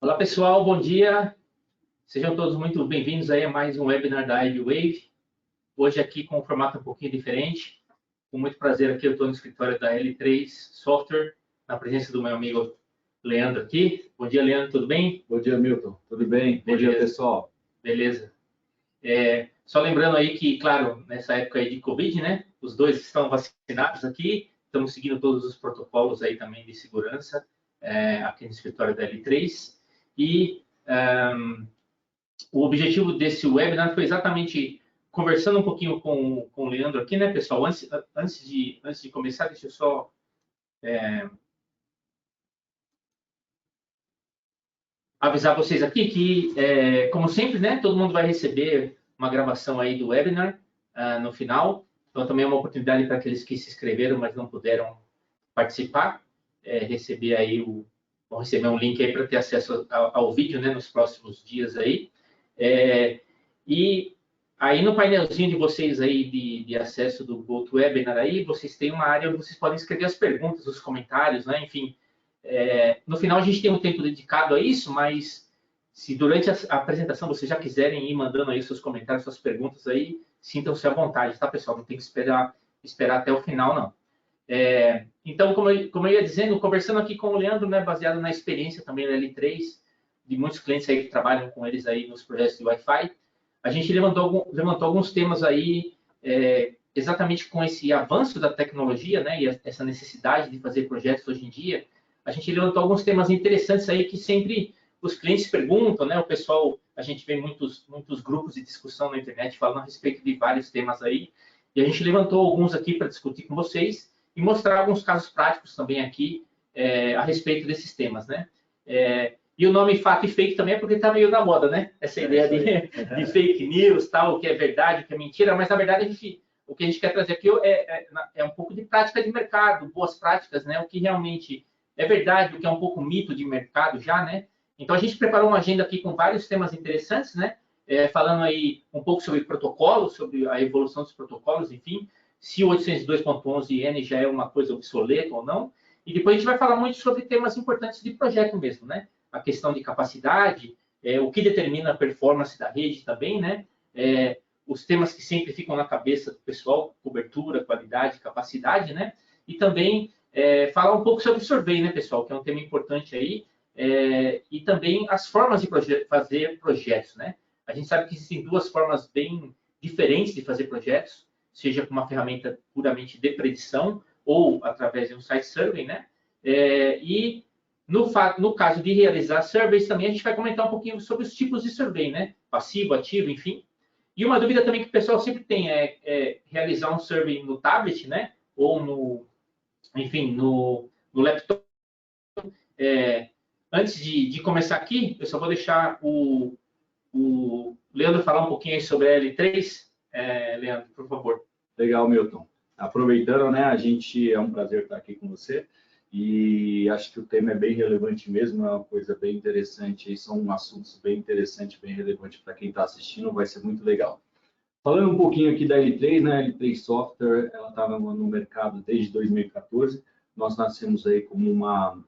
Olá pessoal, bom dia. Sejam todos muito bem-vindos aí a mais um webinar da IBWave. Hoje aqui com um formato um pouquinho diferente. Com muito prazer aqui eu estou no escritório da L3 Software, na presença do meu amigo Leandro aqui. Bom dia, Leandro, tudo bem? Bom dia, Milton. Tudo bem? Beleza. Bom dia, pessoal. Beleza. Só lembrando aí que, claro, nessa época aí de Covid, né? Os dois estão vacinados aqui, estamos seguindo todos os protocolos aí também de segurança aqui no escritório da L3. E o objetivo desse webinar foi exatamente conversando um pouquinho com o Leandro aqui, né, pessoal? Antes de começar, deixa eu só avisar vocês aqui que, como sempre, né, todo mundo vai receber uma gravação aí do webinar no final. Então, também é uma oportunidade para aqueles que se inscreveram, mas não puderam participar, receber aí vão receber um link aí para ter acesso ao vídeo, né, nos próximos dias aí. E aí no painelzinho de vocês aí de acesso do GoToWebinar aí, vocês têm uma área onde vocês podem escrever as perguntas, os comentários, né? Enfim, no final a gente tem um tempo dedicado a isso, mas se durante a apresentação vocês já quiserem ir mandando aí seus comentários, suas perguntas aí, sintam-se à vontade, tá, pessoal? Não tem que esperar até o final, não. Então, como eu ia dizendo, conversando aqui com o Leandro, né, baseado na experiência também da L3, de muitos clientes aí que trabalham com eles aí nos projetos de Wi-Fi, a gente levantou alguns temas aí, exatamente com esse avanço da tecnologia, né, e essa necessidade de fazer projetos hoje em dia, a gente levantou alguns temas interessantes aí que sempre os clientes perguntam, né, o pessoal, a gente vê muitos grupos de discussão na internet falando a respeito de vários temas aí, e a gente levantou alguns aqui para discutir com vocês e mostrar alguns casos práticos também aqui a respeito desses temas, né? E o nome fato e fake também é porque está meio na moda, né? Essa ideia de fake news, tal, o que é verdade, o que é mentira, mas na verdade o que a gente quer trazer aqui é um pouco de prática de mercado, boas práticas, né? O que realmente é verdade, o que é um pouco mito de mercado já, né? Então a gente preparou uma agenda aqui com vários temas interessantes, né? Falando aí um pouco sobre protocolos, sobre a evolução dos protocolos, enfim, se o 802.11n já é uma coisa obsoleta ou não. E depois a gente vai falar muito sobre temas importantes de projeto mesmo, né? A questão de capacidade, o que determina a performance da rede também, né? Os temas que sempre ficam na cabeça do pessoal, cobertura, qualidade, capacidade, né? E também falar um pouco sobre survey, né, pessoal? Que é um tema importante aí. E também as formas de fazer projetos, né? A gente sabe que existem duas formas bem diferentes de fazer projetos, seja com uma ferramenta puramente de predição ou através de um site survey, né? E no caso de realizar surveys também, a gente vai comentar um pouquinho sobre os tipos de survey, né? Passivo, ativo, enfim. E uma dúvida também que o pessoal sempre tem é realizar um survey no tablet, né? Ou enfim, no laptop. Antes de começar aqui, eu só vou deixar o Leandro falar um pouquinho aí sobre a L3. Leandro, por favor. Legal, Milton. Aproveitando, né, é um prazer estar aqui com você e acho que o tema é bem relevante mesmo, é uma coisa bem interessante, são assuntos bem interessantes, bem relevantes para quem está assistindo, vai ser muito legal. Falando um pouquinho aqui da L3, né, a L3 Software, ela está no mercado desde 2014, nós nascemos aí como uma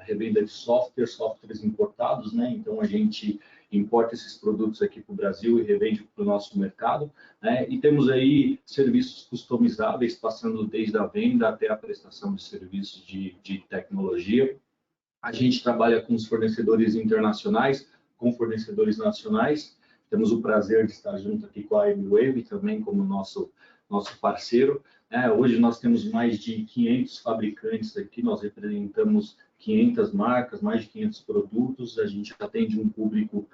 revenda de softwares importados, né, então a gente importa esses produtos aqui para o Brasil e revende para o nosso mercado, né? E temos aí serviços customizáveis, passando desde a venda até a prestação de serviços de tecnologia. A gente trabalha com os fornecedores internacionais, com fornecedores nacionais. Temos o prazer de estar junto aqui com a IBWave também como nosso parceiro. Hoje nós temos mais de 500 fabricantes aqui, nós representamos 500 marcas, mais de 500 produtos, a gente atende um público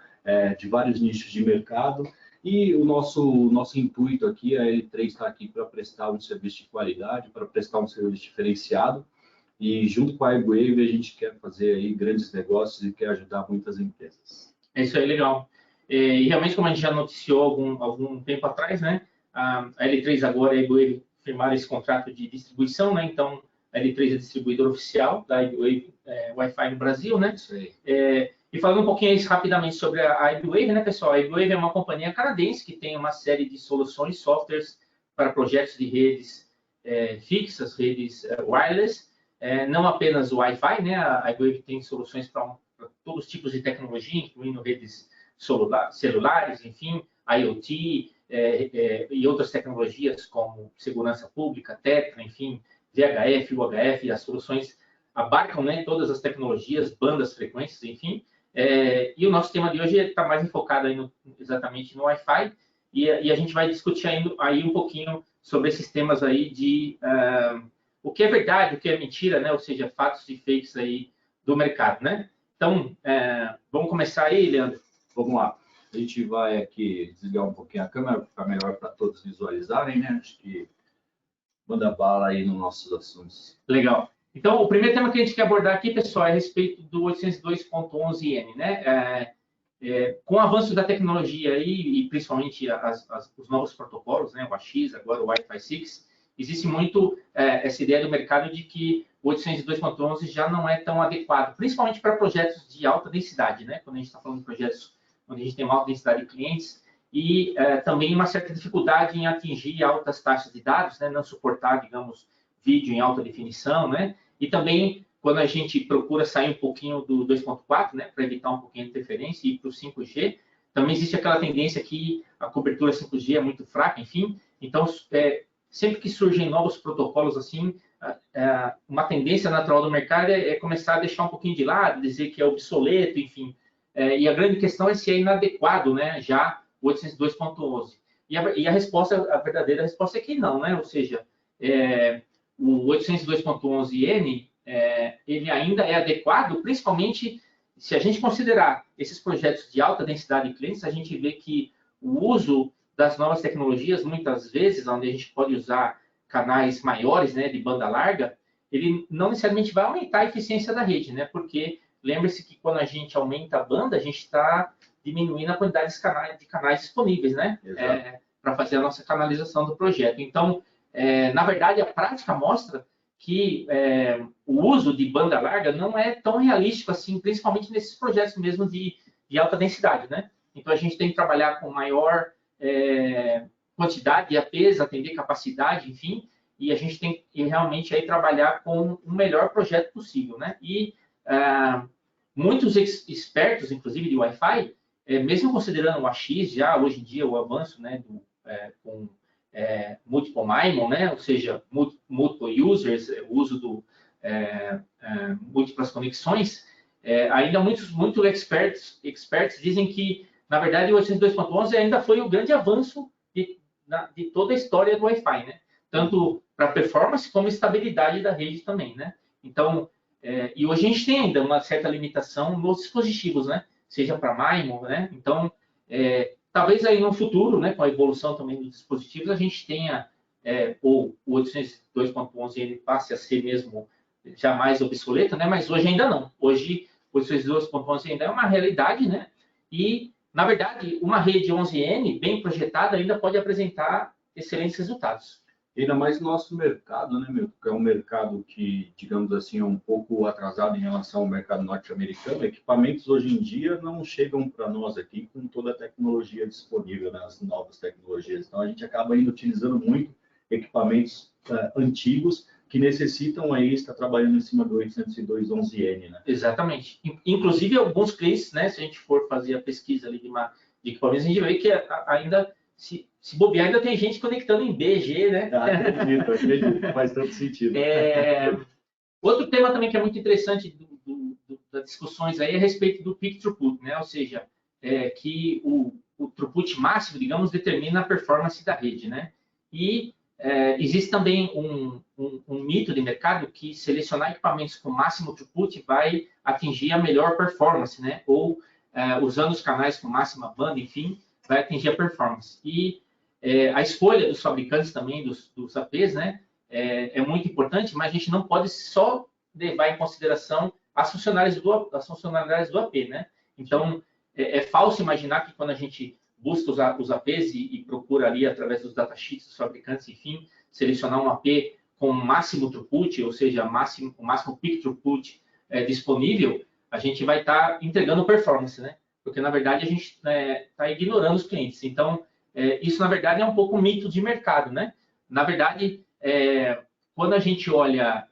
de vários nichos de mercado e o nosso intuito aqui, a L3 está aqui para prestar um serviço de qualidade, para prestar um serviço diferenciado e junto com a IBWave a gente quer fazer aí grandes negócios e quer ajudar muitas empresas. É isso aí, legal. E realmente, como a gente já noticiou algum tempo atrás, né, a L3 agora e a IBWave firmaram esse contrato de distribuição, né, então a L3 é distribuidora oficial da IBWave Wi-Fi no Brasil, né? Isso aí. E falando um pouquinho rapidamente sobre a IBWave, né, pessoal? A IBWave é uma companhia canadense que tem uma série de soluções e softwares para projetos de redes fixas, redes wireless, não apenas o Wi-Fi, né? A IBWave tem soluções para todos os tipos de tecnologia, incluindo redes celulares, enfim, IoT, e outras tecnologias como segurança pública, Tetra, enfim, VHF, UHF, as soluções abarcam, né, todas as tecnologias, bandas, frequências, enfim. E o nosso tema de hoje está mais enfocado aí exatamente no Wi-Fi, e a gente vai discutir aí um pouquinho sobre esses temas aí de o que é verdade, o que é mentira, né, ou seja, fatos e fakes aí do mercado, né? Então, vamos começar aí, Leandro? Vamos lá. A gente vai aqui desligar um pouquinho a câmera para ficar melhor para todos visualizarem, né? Acho que manda bala aí nos nossos assuntos. Legal. Então, o primeiro tema que a gente quer abordar aqui, pessoal, é a respeito do 802.11n, né? Com o avanço da tecnologia aí, e principalmente os novos protocolos, né? O AX, agora o Wi-Fi 6, existe muito essa ideia do mercado de que o 802.11 já não é tão adequado, principalmente para projetos de alta densidade, né? Quando a gente está falando de projetos onde a gente tem uma alta densidade de clientes, e também uma certa dificuldade em atingir altas taxas de dados, né? Não suportar, digamos, vídeo em alta definição, né? E também, quando a gente procura sair um pouquinho do 2.4, né? Para evitar um pouquinho de interferência e ir para o 5G, também existe aquela tendência que a cobertura 5G é muito fraca, enfim. Então, sempre que surgem novos protocolos assim, uma tendência natural do mercado é começar a deixar um pouquinho de lado, dizer que é obsoleto, enfim. E a grande questão é se é inadequado, né, já o 802.11. E a resposta, a verdadeira resposta é que não, né? Ou seja, o 802.11n, ele ainda é adequado, principalmente se a gente considerar esses projetos de alta densidade de clientes, a gente vê que o uso das novas tecnologias, muitas vezes, onde a gente pode usar canais maiores, né, de banda larga, ele não necessariamente vai aumentar a eficiência da rede, né? Porque lembre-se que quando a gente aumenta a banda, a gente está diminuindo a quantidade de canais disponíveis, né? Para fazer a nossa canalização do projeto. Então, na verdade, a prática mostra que o uso de banda larga não é tão realístico assim, principalmente nesses projetos mesmo de alta densidade, né? Então, a gente tem que trabalhar com maior quantidade de APs, atender capacidade, enfim, e a gente tem que realmente aí trabalhar com o melhor projeto possível, né? E muitos expertos, inclusive de Wi-Fi, mesmo considerando o AX já hoje em dia o avanço, né, com multiple MIMO, né, ou seja, multiple users, o uso do múltiplas conexões, ainda muitos experts dizem que, na verdade, o 802.11 ainda foi o grande avanço de toda a história do Wi-Fi, né? Tanto para performance como estabilidade da rede também, né? Então, e hoje a gente tem ainda uma certa limitação nos dispositivos, né? Seja para MIMO, né? Então, talvez aí no futuro, né, com a evolução também dos dispositivos, a gente tenha o 802.11n passe a ser mesmo jamais obsoleto, né? Mas hoje ainda não. Hoje o 802.11 ainda é uma realidade, né? E, na verdade, uma rede 11N bem projetada ainda pode apresentar excelentes resultados. Ainda mais no nosso mercado, né, meu? Que é um mercado que, digamos assim, é um pouco atrasado em relação ao mercado norte-americano. Equipamentos hoje em dia não chegam para nós aqui com toda a tecnologia disponível, né, as novas tecnologias. Então, a gente acaba ainda utilizando muito equipamentos antigos que necessitam aí estar trabalhando em cima do 802.11n, né? Exatamente. Inclusive, alguns clientes, né, se a gente for fazer a pesquisa ali de equipamentos, a gente vê que ainda... Se bobear, ainda tem gente conectando em BG, né? Acredito, faz tanto sentido. Outro tema também que é muito interessante das discussões aí é a respeito do peak throughput, né? Ou seja, que o throughput máximo, digamos, determina a performance da rede, né? E existe também um mito de mercado que selecionar equipamentos com máximo throughput vai atingir a melhor performance, né? Ou usando os canais com máxima banda, enfim, vai atingir a performance. E a escolha dos fabricantes também, dos APs, né, é muito importante, mas a gente não pode só levar em consideração as funcionalidades do AP, né? Então, é falso imaginar que quando a gente busca os APs e procura ali, através dos datasheets dos fabricantes, enfim, selecionar um AP com máximo throughput, ou seja, o máximo peak throughput disponível, a gente vai estar entregando performance, né? Porque, na verdade, a gente está ignorando os clientes. Então, isso, na verdade, é um pouco um mito de mercado, né? Na verdade, quando a gente olha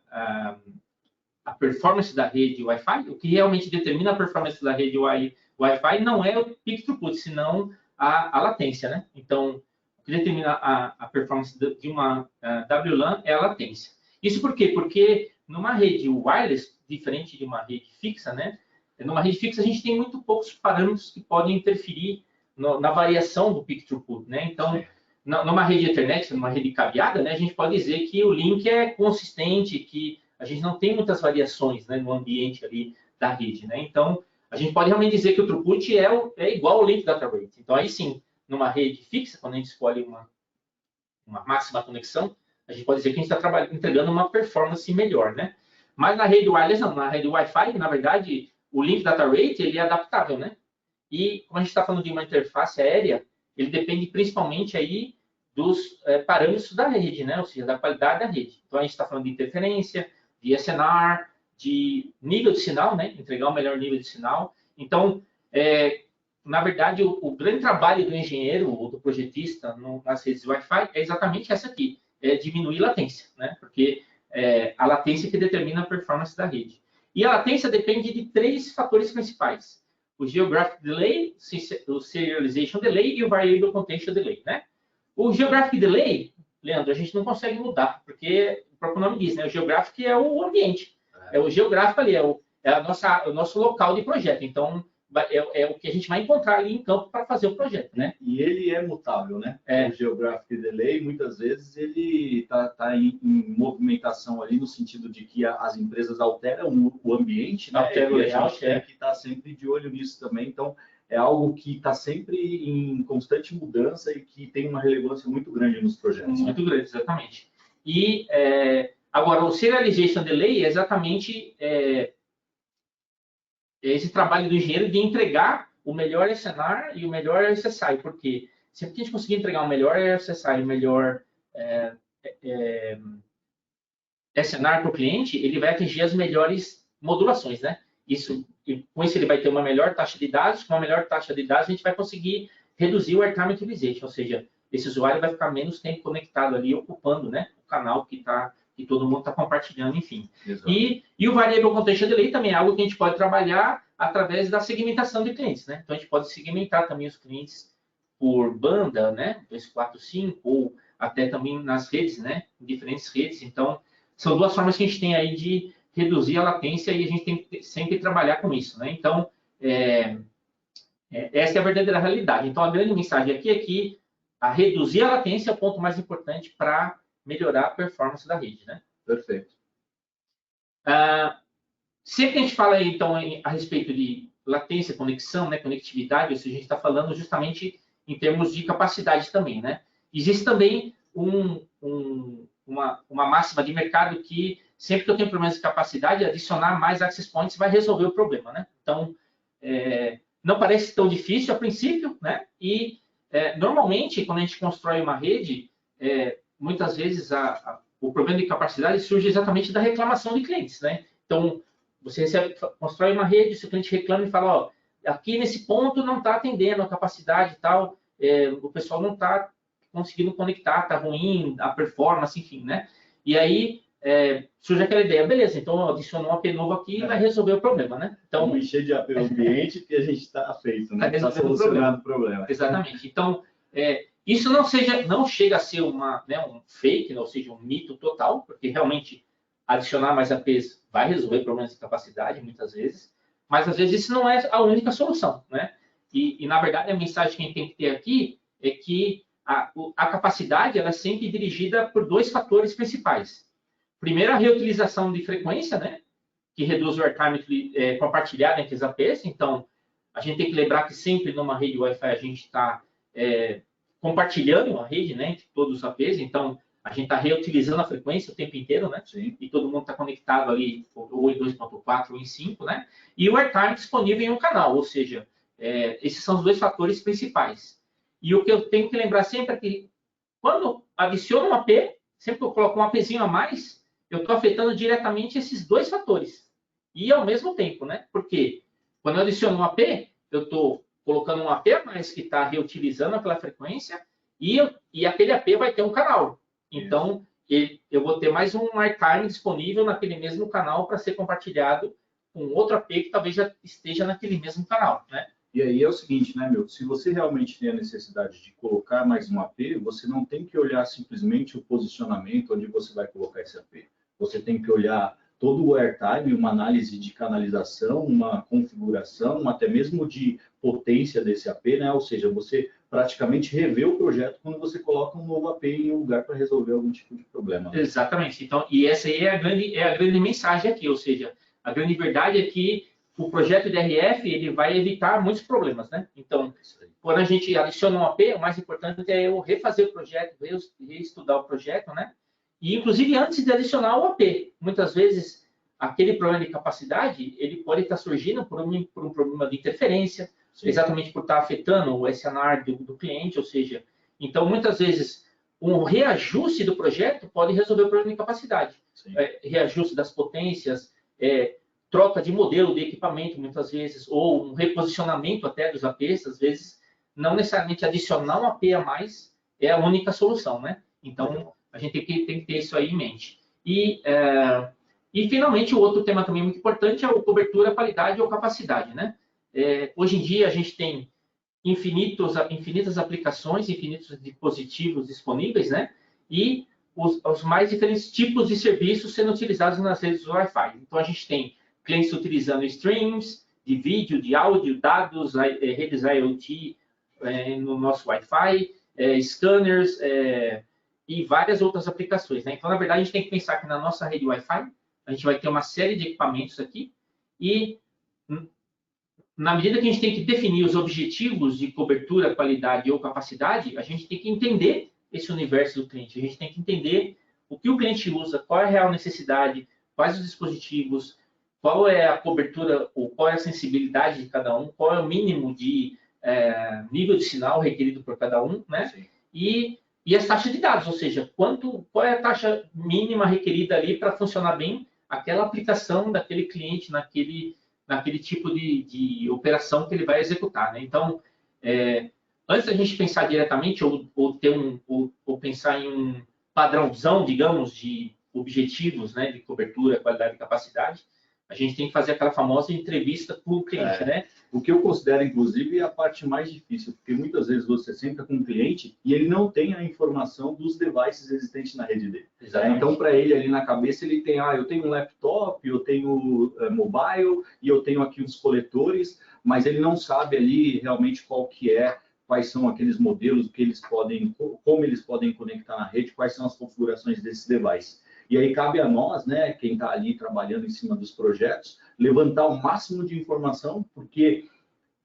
a performance da rede Wi-Fi, o que realmente determina a performance da rede Wi-Fi não é o peak throughput, senão a latência, né? Então, o que determina a performance de uma WLAN é a latência. Isso por quê? Porque numa rede wireless, diferente de uma rede fixa, né? Numa rede fixa a gente tem muito poucos parâmetros que podem interferir na variação do peak throughput, né? Então, numa rede Ethernet, numa rede cabeada, né, a gente pode dizer que o link é consistente, que a gente não tem muitas variações, né, no ambiente ali da rede, né? Então, a gente pode realmente dizer que o throughput é igual ao link data rate. Então, aí sim, numa rede fixa, quando a gente escolhe uma máxima conexão, a gente pode dizer que a gente está entregando uma performance melhor, né? Mas na rede wireless, não. Na rede Wi-Fi, na verdade, o link data rate ele é adaptável, né? E como a gente está falando de uma interface aérea, ele depende principalmente aí dos parâmetros da rede, né? Ou seja, da qualidade da rede. Então, a gente está falando de interferência, de SNR, de nível de sinal, né? Entregar o melhor nível de sinal. Então, na verdade, o grande trabalho do engenheiro ou do projetista nas redes Wi-Fi é exatamente essa aqui, é diminuir latência, né? Porque a latência que determina a performance da rede. E a latência depende de 3 fatores principais: o Geographic Delay, o Serialization Delay e o Variable Potential Delay, né? O Geographic Delay, Leandro, a gente não consegue mudar, porque o próprio nome diz, né? O Geographic é o ambiente, é o geográfico ali, o nosso local de projeto. Então, é o que a gente vai encontrar ali em campo para fazer o projeto, né? E ele é mutável, né? O Geographic Delay, muitas vezes, ele está em movimentação ali, no sentido de que as empresas alteram o ambiente, né? Altera o layout, a gente tem que estar sempre de olho nisso também. Então, é algo que está sempre em constante mudança e que tem uma relevância muito grande nos projetos. Muito grande, exatamente. E, agora, o Serialization Delay é exatamente esse trabalho do engenheiro de entregar o melhor SNR e o melhor SSI, porque sempre que a gente conseguir entregar o melhor SSI e o melhor SNR para o cliente, ele vai atingir as melhores modulações, né? Com isso ele vai ter uma melhor taxa de dados, com uma melhor taxa de dados a gente vai conseguir reduzir o airtime utilization, ou seja, esse usuário vai ficar menos tempo conectado ali, ocupando, né, o canal que todo mundo está compartilhando, enfim. E o Variable Potential Delay também é algo que a gente pode trabalhar através da segmentação de clientes, né? Então, a gente pode segmentar também os clientes por banda, né? 2, 4, 5, ou até também nas redes, né? Em diferentes redes. Então, são 2 formas que a gente tem aí de reduzir a latência e a gente tem que sempre trabalhar com isso, né? Então, essa é a verdadeira realidade. Então, a grande mensagem aqui é que reduzir a latência é o ponto mais importante para melhorar a performance da rede, né? Perfeito. Sempre que a gente fala aí, então, a respeito de latência, conexão, né, conectividade, ou seja, a gente está falando justamente em termos de capacidade também, né? Existe também uma máxima de mercado que sempre que eu tenho problemas de capacidade, adicionar mais access points vai resolver o problema, né? Então, não parece tão difícil a princípio, né? E normalmente, quando a gente constrói uma rede, muitas vezes o problema de capacidade surge exatamente da reclamação de clientes, né? Então, você constrói uma rede, o seu cliente reclama e fala, ó, aqui nesse ponto não está atendendo a capacidade e tal, o pessoal não está conseguindo conectar, está ruim, a performance, enfim, né? E aí surge aquela ideia, beleza, então adicionou um AP novo aqui e vai resolver o problema, né? Então, vamos encher de AP o ambiente que a gente está feito, né? Está solucionando o problema. Exatamente. Então, isso não chega a ser um fake, ou seja, um mito total, porque realmente adicionar mais APs vai resolver problemas de capacidade, muitas vezes, mas às vezes isso não é a única solução, né? E na verdade, a mensagem que a gente tem que ter aqui é que a capacidade ela é sempre dirigida por 2 fatores principais. Primeiro, a reutilização de frequência, né? Que reduz o airtime compartilhado entre as APs. Então, a gente tem que lembrar que sempre numa rede Wi-Fi a gente está compartilhando a rede, né? Entre todos os APs. Então, a gente está reutilizando a frequência o tempo inteiro, né? Sim. E todo mundo está conectado ali, ou em 2.4 ou em 5, né? E o airtime disponível em um canal, ou seja, esses são os 2 fatores principais. E o que eu tenho que lembrar sempre é que, quando adiciono um AP, sempre que eu coloco um APzinho a mais, eu estou afetando diretamente esses 2 fatores. E ao mesmo tempo, né? Porque quando eu adiciono um AP, eu estou colocando um AP a mais que está reutilizando aquela frequência e aquele AP vai ter um canal. Então, eu vou ter mais um archive disponível naquele mesmo canal para ser compartilhado com outro AP que talvez já esteja naquele mesmo canal, né? E aí é o seguinte, né, meu? Se você realmente tem a necessidade de colocar mais um AP, você não tem que olhar simplesmente o posicionamento onde você vai colocar esse AP. Você tem que olhar todo o airtime, uma análise de canalização, uma configuração, até mesmo de potência desse AP, né? Ou seja, você praticamente revê o projeto quando você coloca um novo AP em um lugar para resolver algum tipo de problema. Exatamente. Então, e essa aí é a grande mensagem aqui, ou seja, a grande verdade é que o projeto de RF ele vai evitar muitos problemas, né? Então, quando a gente adiciona um AP, o mais importante é eu refazer o projeto, reestudar o projeto, né? E, inclusive, antes de adicionar o AP, muitas vezes, aquele problema de capacidade, ele pode estar surgindo por um problema de interferência, sim, exatamente por estar afetando o SNR do cliente, ou seja, então, muitas vezes, um reajuste do projeto pode resolver o problema de capacidade. Reajuste das potências, troca de modelo de equipamento, muitas vezes, ou um reposicionamento até dos APs, às vezes, não necessariamente adicionar um AP a mais é a única solução, né? Então, a gente tem que ter isso aí em mente. E, finalmente, o outro tema também muito importante é a cobertura, qualidade ou capacidade, né? Hoje em dia, a gente tem infinitas aplicações, infinitos dispositivos disponíveis, né? E os mais diferentes tipos de serviços sendo utilizados nas redes do Wi-Fi. Então, a gente tem clientes utilizando streams de vídeo, de áudio, dados, redes IoT no nosso Wi-Fi, scanners e várias outras aplicações, né? Então, na verdade, a gente tem que pensar que na nossa rede Wi-Fi, a gente vai ter uma série de equipamentos aqui e na medida que a gente tem que definir os objetivos de cobertura, qualidade ou capacidade, a gente tem que entender esse universo do cliente. A gente tem que entender o que o cliente usa, qual é a real necessidade, quais os dispositivos, qual é a cobertura ou qual é a sensibilidade de cada um, qual é o mínimo de nível de sinal requerido por cada um, né? E as taxas de dados, ou seja, qual é a taxa mínima requerida ali para funcionar bem aquela aplicação daquele cliente naquele tipo de operação que ele vai executar, né? Então, antes da gente pensar diretamente ou pensar em um padrãozão, digamos, de objetivos, né, de cobertura, qualidade e capacidade, a gente tem que fazer aquela famosa entrevista com o cliente, né? O que eu considero, inclusive, é a parte mais difícil, porque muitas vezes você senta com um cliente e ele não tem a informação dos devices existentes na rede dele. Então, para ele, ali na cabeça, ele tem, eu tenho um laptop, eu tenho mobile e eu tenho aqui os coletores, mas ele não sabe ali realmente quais são aqueles modelos, como eles podem conectar na rede, quais são as configurações desses devices. E aí cabe a nós, né, quem está ali trabalhando em cima dos projetos, levantar o máximo de informação, porque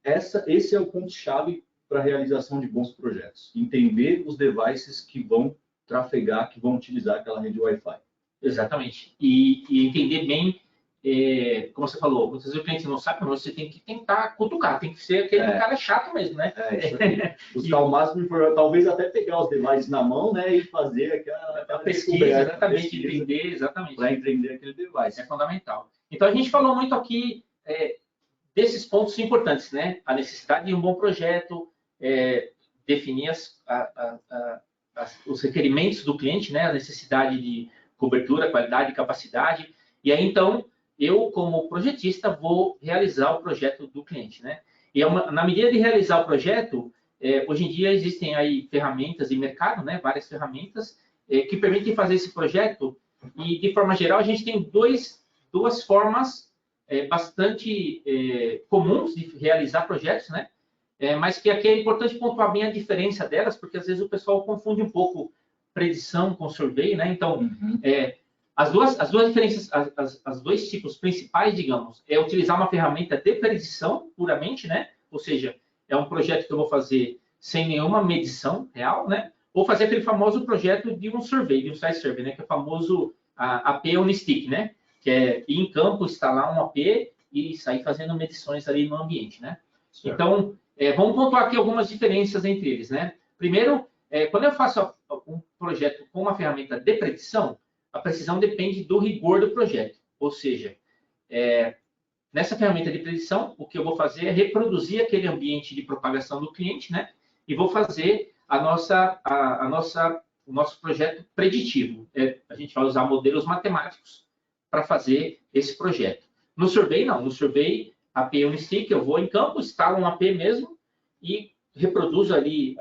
esse é o ponto-chave para a realização de bons projetos. Entender os devices que vão trafegar, que vão utilizar aquela rede Wi-Fi. Exatamente. E entender bem, como você falou, muitas vezes o cliente não sabe, mas você tem que tentar cutucar, tem que ser aquele cara chato mesmo, né? Isso aí. Buscar o máximo de informação, talvez até pegar os devices na mão, né, e fazer aquela pesquisa, exatamente, entender, exatamente. Para entender aquele device. É fundamental. Então, a gente falou muito aqui desses pontos importantes, né? A necessidade de um bom projeto, definir os requerimentos do cliente, né? A necessidade de cobertura, qualidade e capacidade. E aí, então, eu, como projetista, vou realizar o projeto do cliente, né? E na medida de realizar o projeto, hoje em dia existem aí ferramentas de mercado, né? Várias ferramentas que permitem fazer esse projeto. E, de forma geral, a gente tem duas formas bastante comuns de realizar projetos, né? Mas que aqui é importante pontuar bem a diferença delas, porque às vezes o pessoal confunde um pouco predição com survey, né? Então, as duas diferenças, as dois tipos principais, digamos, é utilizar uma ferramenta de predição puramente, né? Ou seja, é um projeto que eu vou fazer sem nenhuma medição real, né? Ou fazer aquele famoso projeto de um survey, de um site survey, né? Que é o famoso AP on stick, né? Que é ir em campo, instalar um AP e sair fazendo medições ali no ambiente, né? Certo. Então, vamos pontuar aqui algumas diferenças entre eles, né? Primeiro, quando eu faço um projeto com uma ferramenta de predição, a precisão depende do rigor do projeto. Ou seja, nessa ferramenta de predição, o que eu vou fazer é reproduzir aquele ambiente de propagação do cliente, né? E vou fazer a nossa o nosso projeto preditivo. A gente vai usar modelos matemáticos para fazer esse projeto. No Survey, não. No Survey, AP Unistick, eu vou em campo, instalo um AP mesmo e reproduzo ali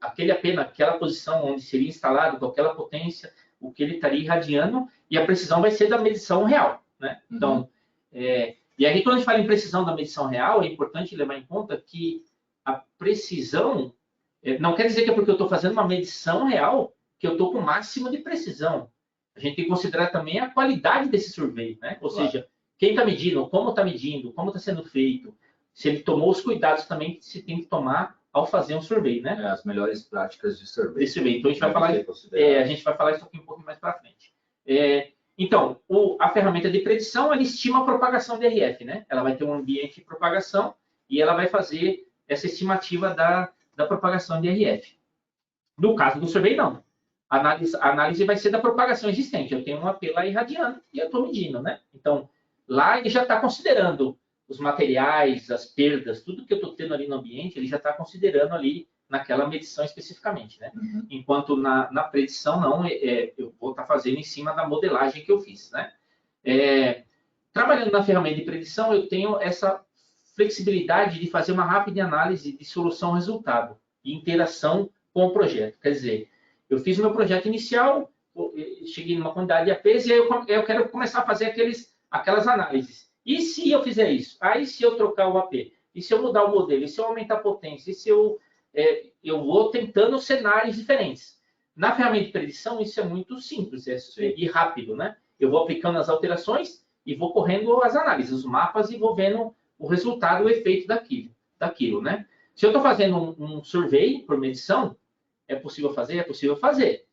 aquele AP naquela posição onde seria instalado, com aquela potência, o que ele estaria irradiando, e a precisão vai ser da medição real, né? Então, e aí quando a gente fala em precisão da medição real, é importante levar em conta que a precisão não quer dizer que é porque eu estou fazendo uma medição real que eu estou com o máximo de precisão. A gente tem que considerar também a qualidade desse survey, né? Ou seja, quem está medindo, como está sendo feito, se ele tomou os cuidados também que se tem que tomar ao fazer um survey, né? As melhores práticas de survey. Então, a gente vai falar isso aqui um pouco mais para frente. Então, a ferramenta de predição, ela estima a propagação de RF, né? Ela vai ter um ambiente de propagação e ela vai fazer essa estimativa da propagação de RF. No caso do survey, não. A análise vai ser da propagação existente. Eu tenho um AP lá irradiando e eu estou medindo, né? Então, lá ele já está considerando os materiais, as perdas, tudo que eu estou tendo ali no ambiente, ele já está considerando ali naquela medição especificamente, né? Enquanto na predição, não, eu vou estar fazendo em cima da modelagem que eu fiz, né? Trabalhando na ferramenta de predição, eu tenho essa flexibilidade de fazer uma rápida análise de solução-resultado e interação com o projeto. Quer dizer, eu fiz meu projeto inicial, cheguei numa quantidade de APs e aí eu quero começar a fazer aquelas análises. E se eu fizer isso? Aí se eu trocar o AP? E se eu mudar o modelo? E se eu aumentar a potência? E se eu vou tentando cenários diferentes? Na ferramenta de predição, isso é muito simples e rápido, né? Eu vou aplicando as alterações e vou correndo as análises, os mapas e vou vendo o resultado, o efeito daquilo, né? Se eu estou fazendo um survey por medição, é possível fazer? É possível fazer,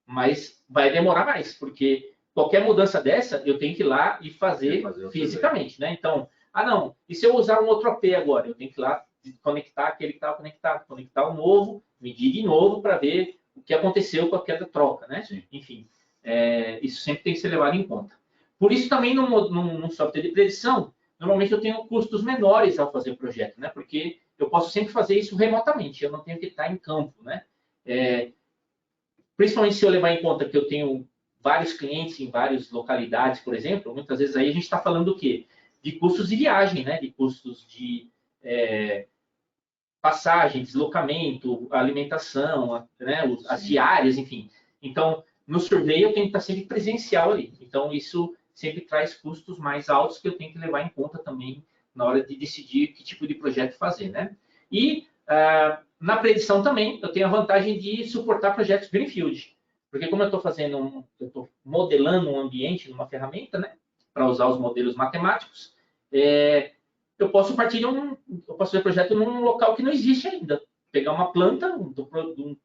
mas vai demorar mais, porque qualquer mudança dessa, eu tenho que ir lá e fazer fisicamente, né? Então, não, e se eu usar um outro AP agora? Eu tenho que ir lá conectar aquele que estava conectado, conectar o novo, medir de novo para ver o que aconteceu com aquela troca, né? Sim. Enfim, isso sempre tem que ser levado em conta. Por isso, também, num software de predição, normalmente eu tenho custos menores ao fazer o projeto, né? Porque eu posso sempre fazer isso remotamente, eu não tenho que estar em campo, né? Principalmente se eu levar em conta que eu tenho vários clientes em várias localidades, por exemplo, muitas vezes aí a gente está falando do quê? De custos de viagem, né? De custos de passagem, deslocamento, alimentação, né? As diárias, enfim. Então, no survey eu tenho que estar sempre presencial ali. Então, isso sempre traz custos mais altos que eu tenho que levar em conta também na hora de decidir que tipo de projeto fazer, né? E na predição também eu tenho a vantagem de suportar projetos greenfield, porque como eu estou modelando um ambiente numa ferramenta, né, para usar os modelos matemáticos, eu posso fazer projeto num local que não existe ainda, pegar uma planta de um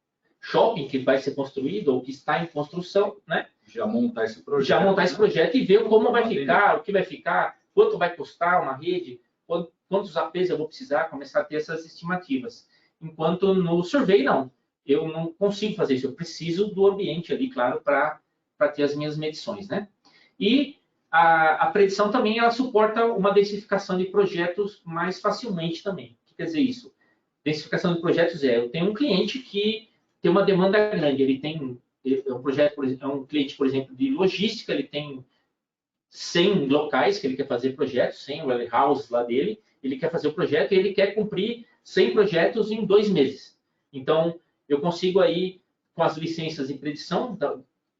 shopping que vai ser construído ou que está em construção, né? Já montar esse projeto e ver como vai ficar, o que vai ficar, quanto vai custar uma rede, quantos APs eu vou precisar, começar a ter essas estimativas. Enquanto no survey, não. Eu não consigo fazer isso. Eu preciso do ambiente ali, claro, para ter as minhas medições, né? E a predição também, ela suporta uma densificação de projetos mais facilmente também. O que quer dizer isso? Densificação de projetos eu tenho um cliente que tem uma demanda grande. Ele tem um cliente, por exemplo, de logística, ele tem 100 locais que ele quer fazer projetos, 100 warehouses lá dele, ele quer fazer o projeto e ele quer cumprir 100 projetos em 2 meses. Então, eu consigo aí, com as licenças de predição,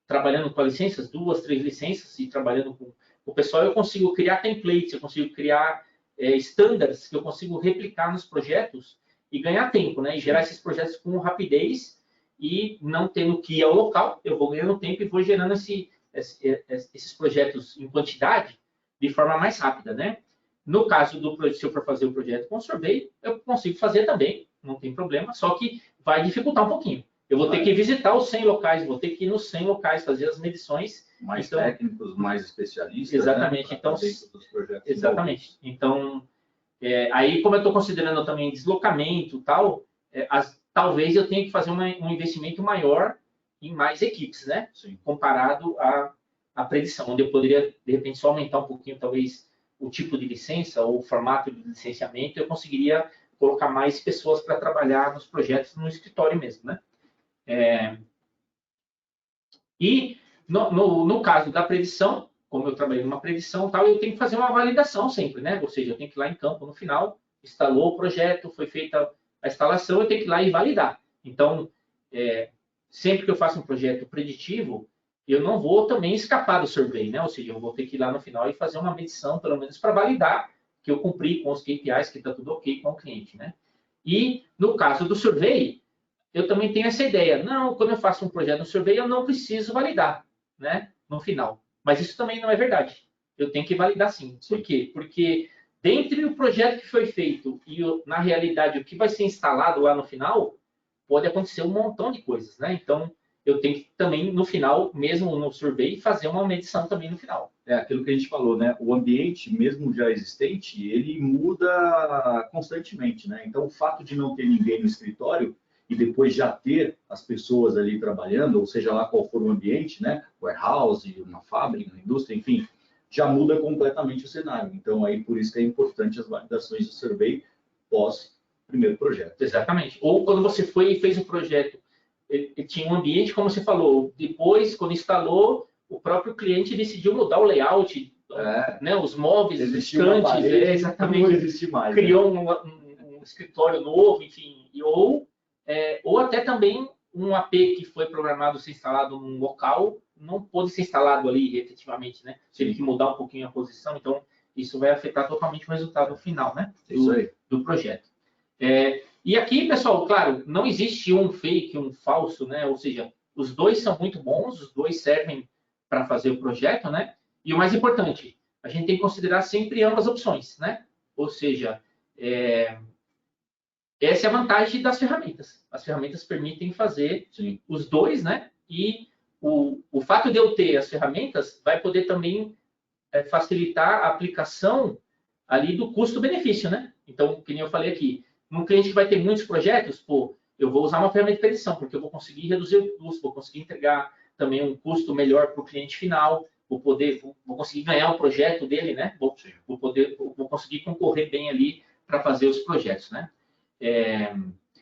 trabalhando com as licenças, 2, 3 licenças, e trabalhando com o pessoal, eu consigo criar templates, eu consigo criar standards que eu consigo replicar nos projetos e ganhar tempo, né? E gerar esses projetos com rapidez e não tendo que ir ao local, eu vou ganhando tempo e vou gerando esses projetos em quantidade de forma mais rápida, né? No caso se eu for fazer o projeto com survey, eu consigo fazer também, não tem problema, só que vai dificultar um pouquinho. Eu vou ter que visitar os 100 locais, vou ter que ir nos 100 locais fazer as medições. Mais técnicos, mais especialistas. Exatamente. Né, então, dos projetos exatamente. Então, aí como eu estou considerando também deslocamento e tal, talvez eu tenha que fazer um investimento maior em mais equipes, né? Sim. Comparado à predição, onde eu poderia, de repente, só aumentar um pouquinho, talvez, o tipo de licença ou o formato de licenciamento, eu conseguiria colocar mais pessoas para trabalhar nos projetos no escritório mesmo, né? E no caso da predição, como eu trabalhei numa predição tal, eu tenho que fazer uma validação sempre, né? Ou seja, eu tenho que ir lá em campo no final, instalou o projeto, foi feita a instalação, eu tenho que ir lá e validar. Então, sempre que eu faço um projeto preditivo, eu não vou também escapar do survey, né? Ou seja, eu vou ter que ir lá no final e fazer uma medição, pelo menos para validar que eu cumpri com os KPIs, que está tudo ok com o cliente, né? E no caso do survey, eu também tenho essa ideia. Não, quando eu faço um projeto no survey, eu não preciso validar, né? No final. Mas isso também não é verdade. Eu tenho que validar sim. Por quê? Porque dentro do projeto que foi feito e na realidade o que vai ser instalado lá no final, pode acontecer um montão de coisas, né? Então, eu tenho que também, no final, mesmo no survey, fazer uma medição também no final. É aquilo que a gente falou, né? O ambiente, mesmo já existente, ele muda constantemente, né? Então, o fato de não ter ninguém no escritório e depois já ter as pessoas ali trabalhando, ou seja lá qual for o ambiente, né? Warehouse, uma fábrica, uma indústria, enfim, já muda completamente o cenário. Então, aí por isso que é importante as validações do survey pós primeiro projeto. Exatamente. Ou quando você foi e fez o projeto, ele tinha um ambiente, como você falou, depois, quando instalou, o próprio cliente decidiu mudar o layout, né, os móveis, os estantes, exatamente. Não existe mais. Criou um escritório novo, enfim, ou até também um AP que foi programado ser instalado num local, não pôde ser instalado ali efetivamente, né? Teve que mudar um pouquinho a posição, então isso vai afetar totalmente o resultado final, né? Do projeto. E aqui, pessoal, claro, não existe um fake, um falso, né? Ou seja, os dois são muito bons, os dois servem para fazer o projeto, né? E o mais importante, a gente tem que considerar sempre ambas opções, né? Ou seja, essa é a vantagem das ferramentas. As ferramentas permitem fazer os dois, né? E o fato de eu ter as ferramentas vai poder também facilitar a aplicação ali do custo-benefício, né? Então, como eu falei aqui, um cliente que vai ter muitos projetos, pô, eu vou usar uma ferramenta de predição, porque eu vou conseguir reduzir o custo, vou conseguir entregar também um custo melhor para o cliente final, vou conseguir ganhar o projeto dele, né? Vou conseguir concorrer bem ali para fazer os projetos, né?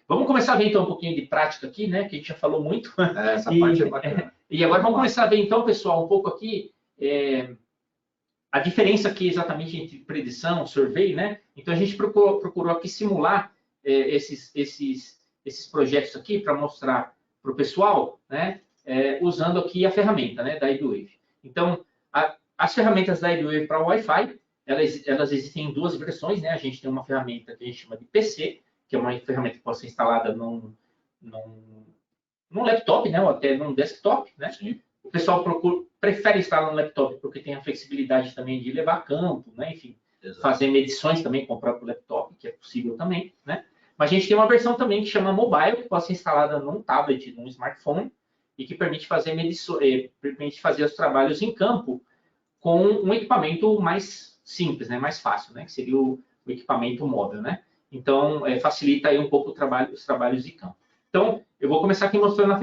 Vamos começar a ver então um pouquinho de prática aqui, né? Que a gente já falou muito. Essa parte é bacana. E agora vamos começar a ver então, pessoal, um pouco aqui a diferença aqui exatamente entre predição, survey, né? Então a gente procurou aqui simular esses projetos aqui para mostrar para o pessoal, né? Usando aqui a ferramenta, né? Da iBwave. Então as ferramentas da iBwave para Wi-Fi, elas existem em duas versões, né? A gente tem uma ferramenta que a gente chama de PC, que é uma ferramenta que pode ser instalada num laptop, né? Ou até num desktop, né? Sim. O pessoal prefere instalar no laptop porque tem a flexibilidade também de levar a campo, né? Enfim, fazer medições também com o próprio laptop, que é possível também, né? Mas a gente tem uma versão também que chama mobile, que pode ser instalada num tablet, num smartphone, e que permite fazer permite fazer os trabalhos em campo com um equipamento mais simples, né? Mais fácil, né? Que seria o equipamento móvel, né? Então, facilita aí um pouco os trabalhos de campo. Então, eu vou começar aqui mostrando a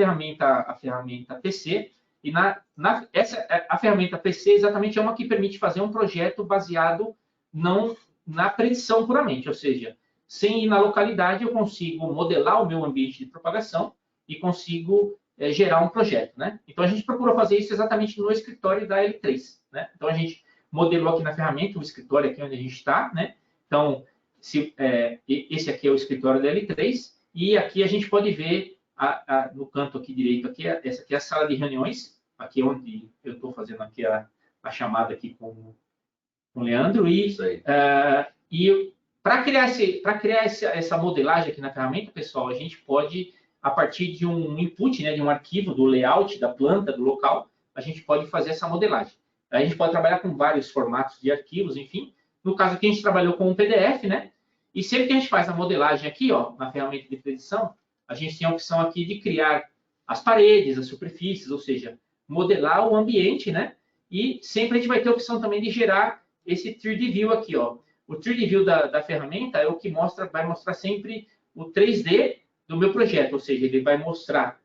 ferramenta PC. E a ferramenta PC exatamente é uma que permite fazer um projeto baseado não na predição puramente, ou seja, sem ir na localidade, eu consigo modelar o meu ambiente de propagação e consigo gerar um projeto, né? Então, a gente procurou fazer isso exatamente no escritório da L3, né? Então, a gente modelou aqui na ferramenta o escritório aqui onde a gente está, né? Então, esse aqui é o escritório da L3 e aqui a gente pode ver no canto aqui direito, essa aqui é a sala de reuniões, aqui onde eu estou fazendo aqui a chamada aqui com o Leandro. E para criar essa modelagem aqui na ferramenta, pessoal, a gente pode, a partir de um input, né, de um arquivo do layout, da planta, do local, a gente pode fazer essa modelagem. A gente pode trabalhar com vários formatos de arquivos, enfim. No caso aqui, a gente trabalhou com um PDF, né? E sempre que a gente faz a modelagem aqui, ó, na ferramenta de predição, a gente tem a opção aqui de criar as paredes, as superfícies, ou seja, modelar o ambiente, né? E sempre a gente vai ter a opção também de gerar esse 3D View aqui, ó. O 3D View da ferramenta é o que vai mostrar sempre o 3D do meu projeto, ou seja, ele vai mostrar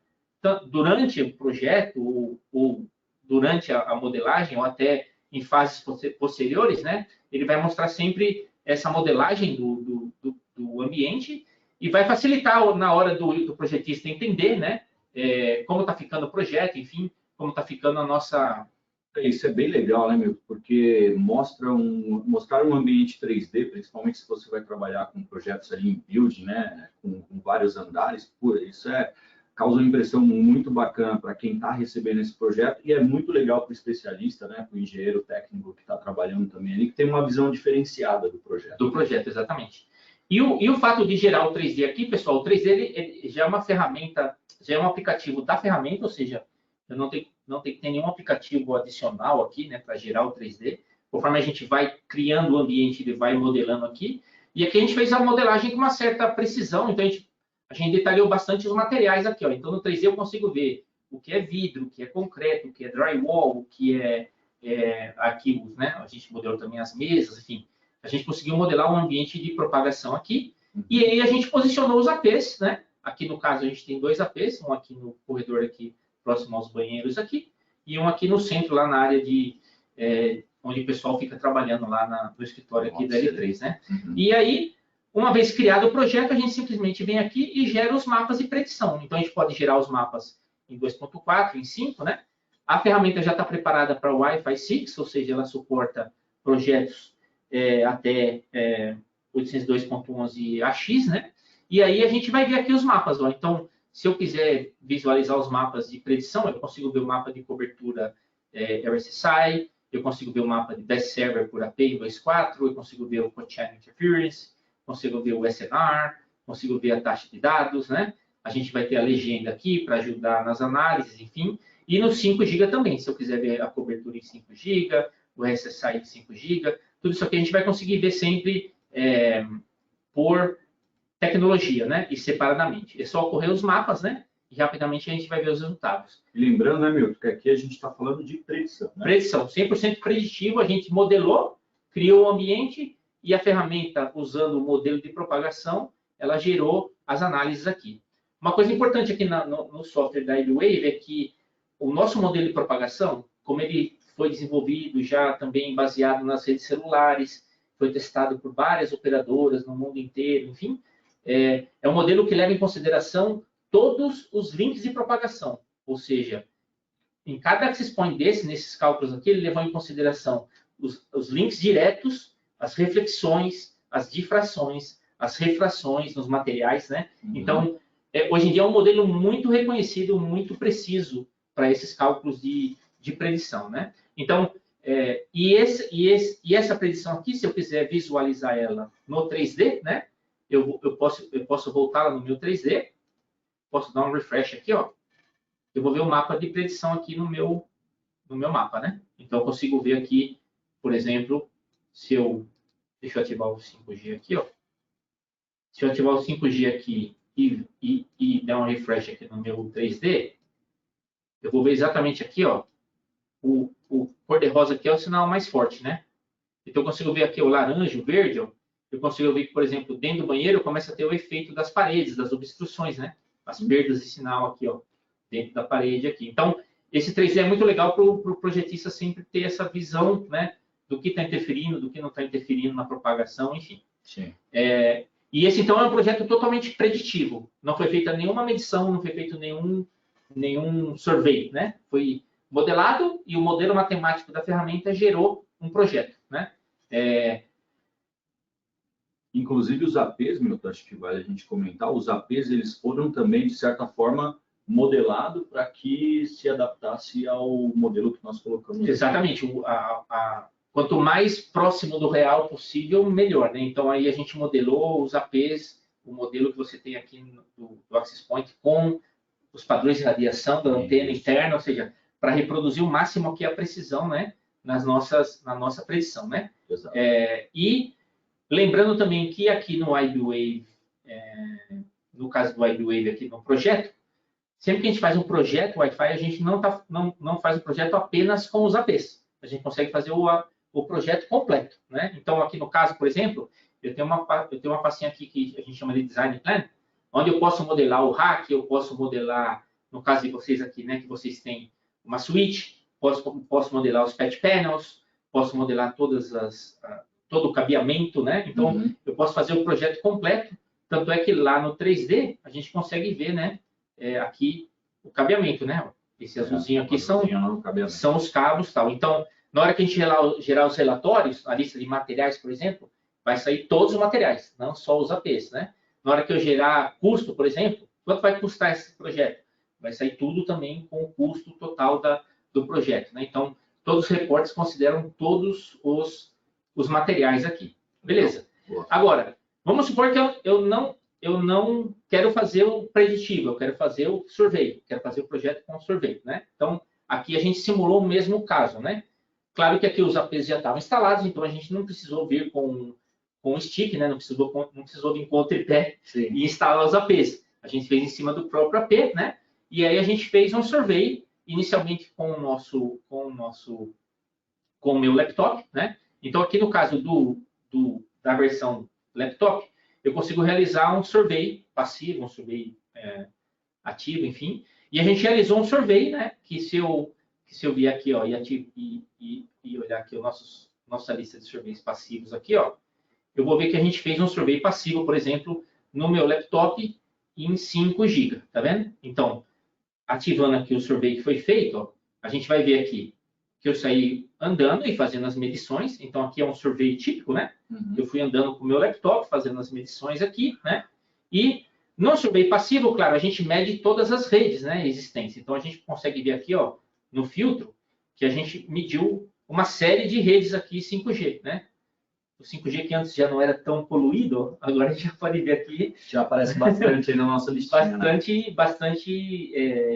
durante o projeto ou durante a modelagem ou até em fases posteriores, né? Ele vai mostrar sempre essa modelagem do ambiente e vai facilitar na hora do projetista entender, né? como está ficando o projeto, enfim, como está ficando a nossa... Isso é bem legal, né, Milton? Porque mostrar um ambiente 3D, principalmente se você vai trabalhar com projetos ali em build, né, com vários andares, isso causa uma impressão muito bacana para quem está recebendo esse projeto e é muito legal para o especialista, né, para o engenheiro técnico que está trabalhando também ali, que tem uma visão diferenciada do projeto. Do projeto, exatamente. E o fato de gerar o 3D aqui, pessoal, o 3D ele já é uma ferramenta, já é um aplicativo da ferramenta, ou seja, eu não tem que ter nenhum aplicativo adicional aqui, né, para gerar o 3D. Conforme a gente vai criando o ambiente, ele vai modelando aqui. E aqui a gente fez a modelagem com uma certa precisão, então a gente detalhou bastante os materiais aqui, ó. Então no 3D eu consigo ver o que é vidro, o que é concreto, o que é drywall, o que é aqui, né? A gente modelou também as mesas, enfim. A gente conseguiu modelar um ambiente de propagação aqui. E aí a gente posicionou os APs, né? Aqui no caso a gente tem 2 APs, um aqui no corredor aqui, próximo aos banheiros aqui, e um aqui no centro, lá na área de onde o pessoal fica trabalhando lá no escritório aqui da L3, né? E aí, uma vez criado o projeto, a gente simplesmente vem aqui e gera os mapas de predição. Então, a gente pode gerar os mapas em 2.4, em 5, né? A ferramenta já está preparada para o Wi-Fi 6, ou seja, ela suporta projetos até 802.11ax, né? E aí a gente vai ver aqui os mapas, ó. Então, se eu quiser visualizar os mapas de predição, eu consigo ver o mapa de cobertura RSSI, eu consigo ver o mapa de Best Server por AP em 2.4, eu consigo ver o Co-Channel Interference, consigo ver o SNR, consigo ver a taxa de dados, né? A gente vai ter a legenda aqui para ajudar nas análises, enfim. E no 5 GB também, se eu quiser ver a cobertura em 5 GB, o RSSI em 5 GB, tudo isso aqui a gente vai conseguir ver sempre por tecnologia, né? E separadamente. É só correr os mapas, né? E rapidamente a gente vai ver os resultados. E lembrando, né, Milton, que aqui a gente está falando de predição, né? Predição, 100% preditivo, a gente modelou, criou o ambiente e a ferramenta, usando o modelo de propagação, ela gerou as análises aqui. Uma coisa importante aqui no software da iBwave é que o nosso modelo de propagação, como ele foi desenvolvido já também baseado nas redes celulares, foi testado por várias operadoras no mundo inteiro, enfim, é um modelo que leva em consideração todos os links de propagação, ou seja, em cada access point nesses cálculos aqui, ele levou em consideração os links diretos, as reflexões, as difrações, as refrações nos materiais, né? Então, hoje em dia é um modelo muito reconhecido, muito preciso para esses cálculos de predição, né? Então, e essa predição aqui, se eu quiser visualizar ela no 3D, né? Eu posso voltar lá no meu 3D, posso dar um refresh aqui, ó. Eu vou ver o mapa de predição aqui no meu mapa, né? Então, eu consigo ver aqui, por exemplo, deixa eu ativar o 5G aqui, ó. Se eu ativar o 5G aqui e dar um refresh aqui no meu 3D, eu vou ver exatamente aqui, ó, o cor-de-rosa aqui é o sinal mais forte, né? Então, eu consigo ver aqui o laranja, o verde, ó. Eu consigo ver que, por exemplo, dentro do banheiro começa a ter o efeito das paredes, das obstruções, né? As perdas de sinal aqui, ó, dentro da parede aqui. Então, esse 3D é muito legal para o projetista sempre ter essa visão, né? Do que está interferindo, do que não está interferindo na propagação, enfim. Sim. E esse, então, é um projeto totalmente preditivo. Não foi feita nenhuma medição, não foi feito nenhum survey, né? Foi modelado e o modelo matemático da ferramenta gerou um projeto, né? Inclusive os APs, Milton, acho que vale a gente comentar, os APs eles foram também, de certa forma, modelado para que se adaptasse ao modelo que nós colocamos. Exatamente. Quanto mais próximo do real possível, melhor, né? Então, aí a gente modelou os APs, o modelo que você tem aqui do Access Point, com os padrões de radiação da antena interna, ou seja, para reproduzir o máximo aqui a precisão, né? Na nossa predição, né? Exato. E lembrando também que aqui no iBwave, no caso do iBwave aqui no projeto, sempre que a gente faz um projeto Wi-Fi, a gente não faz o projeto apenas com os APs. A gente consegue fazer o projeto completo, né? Então, aqui no caso, por exemplo, eu tenho uma pastinha aqui que a gente chama de Design Plan, onde eu posso modelar o rack, eu posso modelar, no caso de vocês aqui, né, que vocês têm uma switch, posso modelar os patch panels, posso modelar todo o cabeamento, né? Então, eu posso fazer o projeto completo. Tanto é que lá no 3D, a gente consegue ver, né, aqui o cabeamento, né? Esse azulzinho aqui são os cabos, tal. Então, na hora que a gente gerar os relatórios, a lista de materiais, por exemplo, vai sair todos os materiais, não só os APs, né? Na hora que eu gerar custo, por exemplo, quanto vai custar esse projeto? Vai sair tudo também com o custo total do projeto, né? Então, todos os reportes consideram todos os materiais aqui. Beleza. Agora, vamos supor que eu não quero fazer o preditivo, eu quero fazer o survey, quero fazer o projeto com o survey, né? Então, aqui a gente simulou o mesmo caso, né? Claro que aqui os APs já estavam instalados, então a gente não precisou vir com o stick, né? Não precisou vir com o tripé e instalar os APs. A gente fez em cima do próprio AP, né? E aí a gente fez um survey, inicialmente com o meu laptop, né? Então, aqui no caso da versão laptop, eu consigo realizar um survey passivo, um survey ativo, enfim. E a gente realizou um survey, né? Que se eu vier aqui, ó, e olhar aqui nossa lista de surveys passivos aqui, ó, eu vou ver que a gente fez um survey passivo, por exemplo, no meu laptop em 5 GB, tá vendo? Então, ativando aqui o survey que foi feito, ó, a gente vai ver aqui que eu saí andando e fazendo as medições. Então, aqui é um survey típico, né? Eu fui andando com o meu laptop, fazendo as medições aqui, né? E no survey passivo, claro, a gente mede todas as redes, né, existentes. Então, a gente consegue ver aqui, ó, no filtro, que a gente mediu uma série de redes aqui 5G, né? O 5G que antes já não era tão poluído, agora a gente já pode ver aqui. Já aparece bastante aí na nossa listinha. Bastante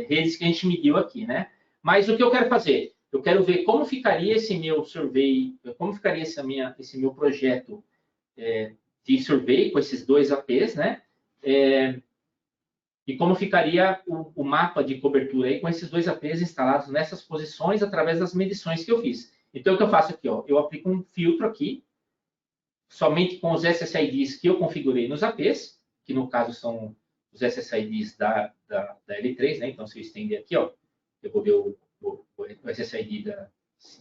redes que a gente mediu aqui, né? Mas o que eu quero fazer? Eu quero ver como ficaria esse meu survey, como ficaria esse meu projeto de survey com esses dois APs, né? E como ficaria o mapa de cobertura aí com esses dois APs instalados nessas posições através das medições que eu fiz. Então, o que eu faço aqui? Ó, eu aplico um filtro aqui, somente com os SSIDs que eu configurei nos APs, que no caso são os SSIDs da L3, né? Então, se eu estender aqui, ó, eu vou ver o SSID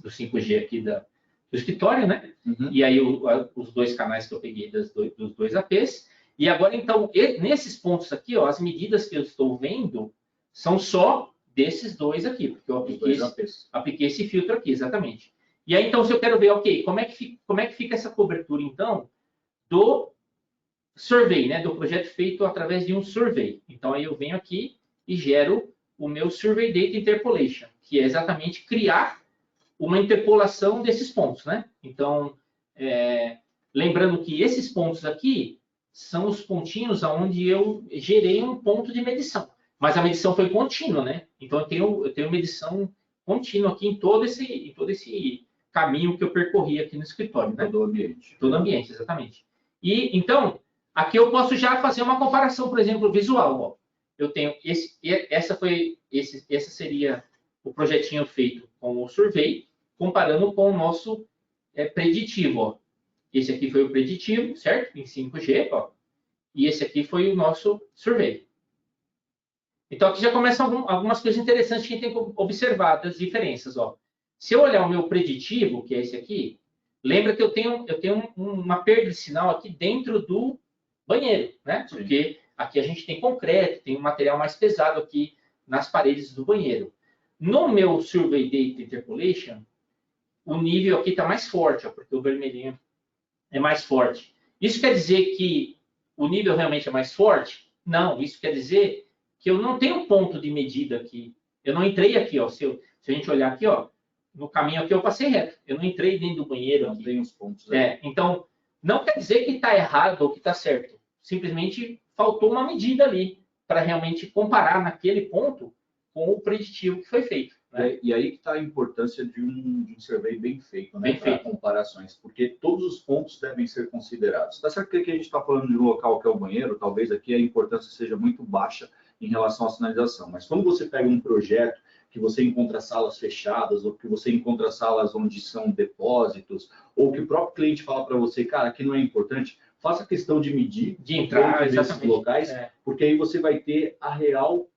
do 5G aqui do escritório, né? E aí os dois canais que eu peguei dos dois APs. E agora, então, nesses pontos aqui, ó, as medidas que eu estou vendo são só desses dois aqui, porque eu apliquei esse filtro aqui, exatamente. E aí, então, se eu quero ver, ok, como é que fica essa cobertura, então, do survey, né? Do projeto feito através de um survey. Então, aí eu venho aqui e gero o meu Survey Data Interpolation, que é exatamente criar uma interpolação desses pontos, né? Então, lembrando que esses pontos aqui são os pontinhos onde eu gerei um ponto de medição. Mas a medição foi contínua, né? Então, eu tenho medição contínua aqui em todo esse caminho que eu percorri aqui no escritório, né? Todo o ambiente. Todo o ambiente, exatamente. E, então, aqui eu posso já fazer uma comparação, por exemplo, visual. Ó. Eu tenho essa seria o projetinho feito com o survey, comparando com o nosso preditivo. Ó. Esse aqui foi o preditivo, certo? Em 5G, ó. E esse aqui foi o nosso survey. Então, aqui já começam algumas coisas interessantes que a gente tem que observar das diferenças. Ó. Se eu olhar o meu preditivo, que é esse aqui, lembra que eu tenho uma perda de sinal aqui dentro do banheiro, né? Sim. Porque aqui a gente tem concreto, tem um material mais pesado aqui nas paredes do banheiro. No meu Survey Data Interpolation, o nível aqui está mais forte, ó, porque o vermelhinho é mais forte. Isso quer dizer que o nível realmente é mais forte? Não, isso quer dizer que eu não tenho ponto de medida aqui. Eu não entrei aqui, ó. Se a gente olhar aqui, ó, no caminho aqui eu passei reto. Eu não entrei dentro do banheiro. Não tem os pontos. Então, não quer dizer que está errado ou que está certo. Simplesmente faltou uma medida ali para realmente comparar naquele ponto com o preditivo que foi feito. Né? E aí que está a importância de um survey bem feito, né? Para comparações, porque todos os pontos devem ser considerados. Está certo que aqui a gente está falando de um local que é o banheiro, talvez aqui a importância seja muito baixa em relação à sinalização, mas quando você pega um projeto que você encontra salas fechadas, ou que você encontra salas onde são depósitos, ou que o próprio cliente fala para você, cara, aqui não é importante, faça questão de medir, de entrar nesses locais, porque aí você vai ter a real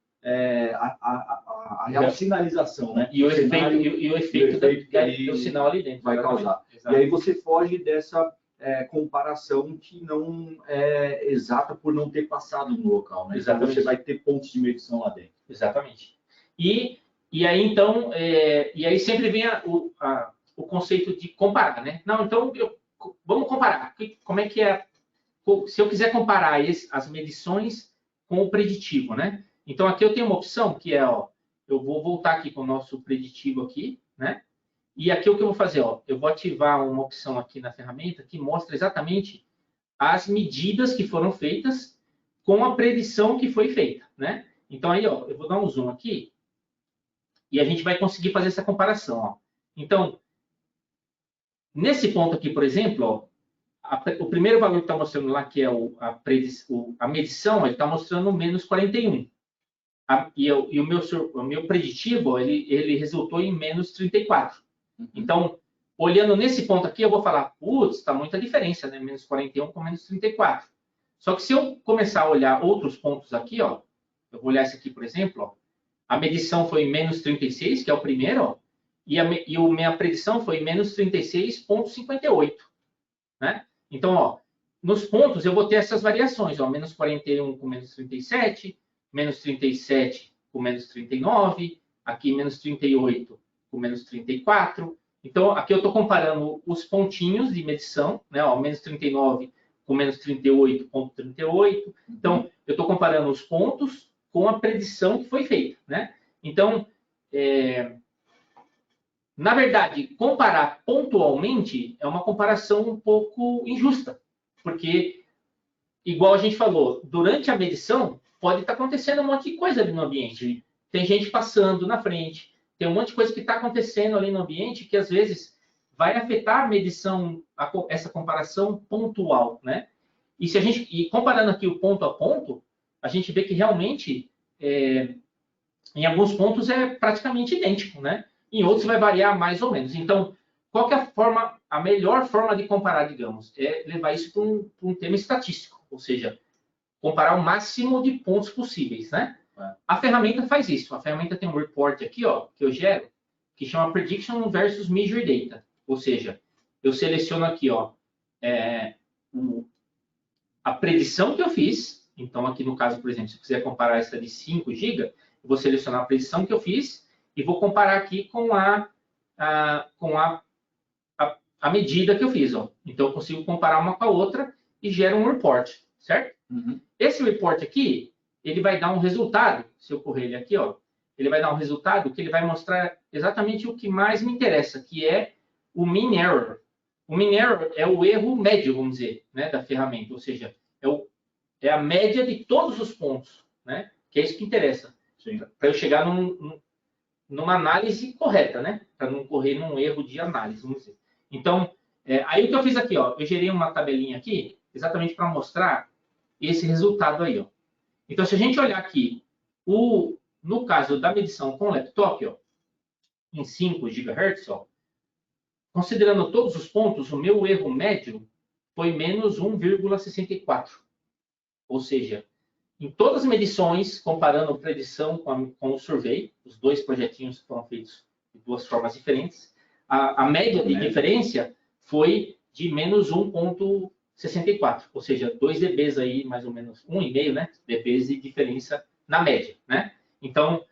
real sinalização, né? E o efeito do sinal ali dentro. Vai causar. Exatamente. E aí você foge dessa comparação que não é exata por não ter passado no local, né? Então você vai ter pontos de medição lá dentro. Exatamente. E aí, então, e aí sempre vem o conceito de comparar, né? Não, então, vamos comparar. Como é que é? Se eu quiser comparar as medições com o preditivo, né? Então, aqui eu tenho uma opção que é, ó, eu vou voltar aqui com o nosso preditivo aqui, né? E aqui o que eu vou fazer, ó, eu vou ativar uma opção aqui na ferramenta que mostra exatamente as medidas que foram feitas com a predição que foi feita, né? Então, aí, ó, eu vou dar um zoom aqui e a gente vai conseguir fazer essa comparação, ó. Então, nesse ponto aqui, por exemplo, ó, o primeiro valor que está mostrando lá, que é a medição, ele está mostrando menos 41. E o meu preditivo, ele resultou em menos 34. Então, olhando nesse ponto aqui, eu vou falar, putz, está muita diferença, né? Menos 41 com menos 34. Só que se eu começar a olhar outros pontos aqui, ó, eu vou olhar esse aqui, por exemplo, ó, a medição foi menos 36, que é o primeiro, ó, e a minha predição foi menos 36,58, né? Então, ó, nos pontos eu vou ter essas variações, ó, menos 41 com menos 37, menos 37 com menos 39, aqui menos 38 com menos 34. Então, aqui eu estou comparando os pontinhos de medição, né? Ó, menos 39 com menos 38,38. Então, eu estou comparando os pontos com a predição que foi feita, né? Então, na verdade, comparar pontualmente é uma comparação um pouco injusta, porque, igual a gente falou, durante a medição pode estar acontecendo um monte de coisa ali no ambiente. Tem gente passando na frente, tem um monte de coisa que está acontecendo ali no ambiente que, às vezes, vai afetar a medição, essa comparação pontual, né? E comparando aqui o ponto a ponto, a gente vê que realmente, em alguns pontos, é praticamente idêntico, né? Em outros vai variar mais ou menos. Então, qual que é a melhor forma de comparar, digamos? É levar isso para um tema estatístico, ou seja, comparar o máximo de pontos possíveis, né? A ferramenta faz isso. A ferramenta tem um report aqui, ó, que eu gero, que chama Prediction versus Measure Data. Ou seja, eu seleciono aqui, ó, a predição que eu fiz. Então, aqui no caso, por exemplo, se eu quiser comparar essa de 5 GB, eu vou selecionar a predição que eu fiz e vou comparar aqui com a medida que eu fiz. Ó. Então, eu consigo comparar uma com a outra e gera um report, certo? Esse report aqui, ele vai dar um resultado, se eu correr ele aqui, ó, ele vai dar um resultado que ele vai mostrar exatamente o que mais me interessa, que é o mean error. O mean error é o erro médio, vamos dizer, né, da ferramenta, ou seja, é a média de todos os pontos, né, que é isso que interessa, para eu chegar numa análise correta, né, para não correr num erro de análise, vamos dizer. Então, aí o que eu fiz aqui, ó, eu gerei uma tabelinha aqui, exatamente para mostrar esse resultado aí, ó. Então, se a gente olhar aqui, no caso da medição com o laptop, ó, em 5 GHz, ó, considerando todos os pontos, o meu erro médio foi menos 1,64. Ou seja, em todas as medições, comparando a predição com o survey, os dois projetinhos foram feitos de duas formas diferentes, a média de diferença foi de menos 1,64, ou seja, 2 dBs aí, mais ou menos, 1,5, né, dBs de diferença na média, né? Então,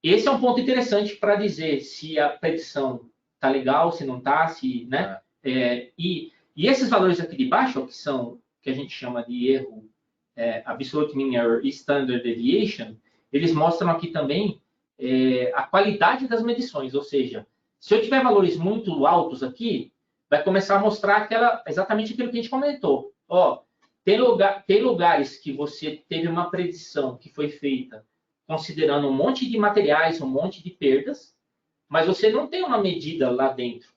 esse é um ponto interessante para dizer se a predição está legal, se não está, se, né? E esses valores aqui de baixo, ó, que a gente chama de erro Absolute Mean Error e Standard Deviation, eles mostram aqui também a qualidade das medições, ou seja, se eu tiver valores muito altos aqui, vai começar a mostrar exatamente aquilo que a gente comentou. Ó, tem lugares que você teve uma predição que foi feita considerando um monte de materiais, um monte de perdas, mas você não tem uma medida lá dentro.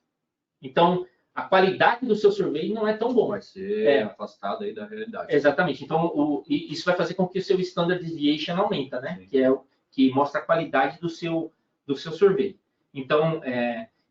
Então, a qualidade do seu survey não é tão bom. Vai ser afastado aí da realidade. Exatamente. Então, isso vai fazer com que o seu standard deviation aumenta, né? Que mostra a qualidade do seu survey. Então,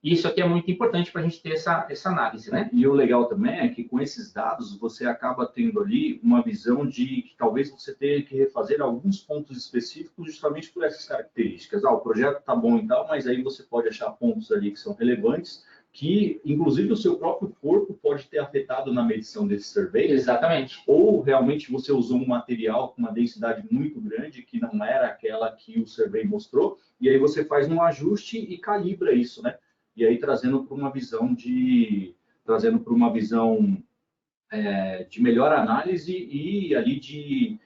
isso aqui é muito importante para a gente ter essa análise, né? E o legal também é que com esses dados você acaba tendo ali uma visão de que talvez você tenha que refazer alguns pontos específicos justamente por essas características. O projeto está bom e tal, mas aí você pode achar pontos ali que são relevantes, que, inclusive, o seu próprio corpo pode ter afetado na medição desse survey. Exatamente. Ou realmente você usou um material com uma densidade muito grande, que não era aquela que o survey mostrou, e aí você faz um ajuste e calibra isso, né? E aí trazendo para uma visão de melhor análise e ali de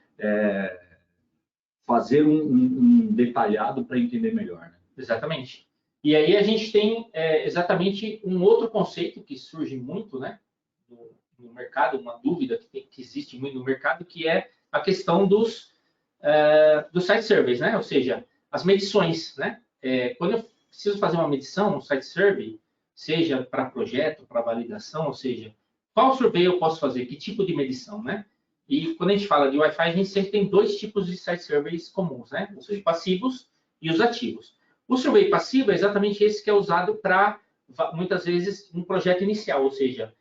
fazer um detalhado para entender melhor, né? Exatamente. E aí a gente tem exatamente um outro conceito que surge muito, né, no mercado, uma dúvida que existe muito no mercado, que é a questão dos site surveys, né? Ou seja, as medições, né? Quando eu preciso fazer uma medição, um site survey, seja para projeto, para validação, ou seja, qual survey eu posso fazer, que tipo de medição, né? E quando a gente fala de Wi-Fi, a gente sempre tem dois tipos de site surveys comuns, né? Os passivos e os ativos. O survey passivo é exatamente esse que é usado para, muitas vezes, um projeto inicial, ou seja,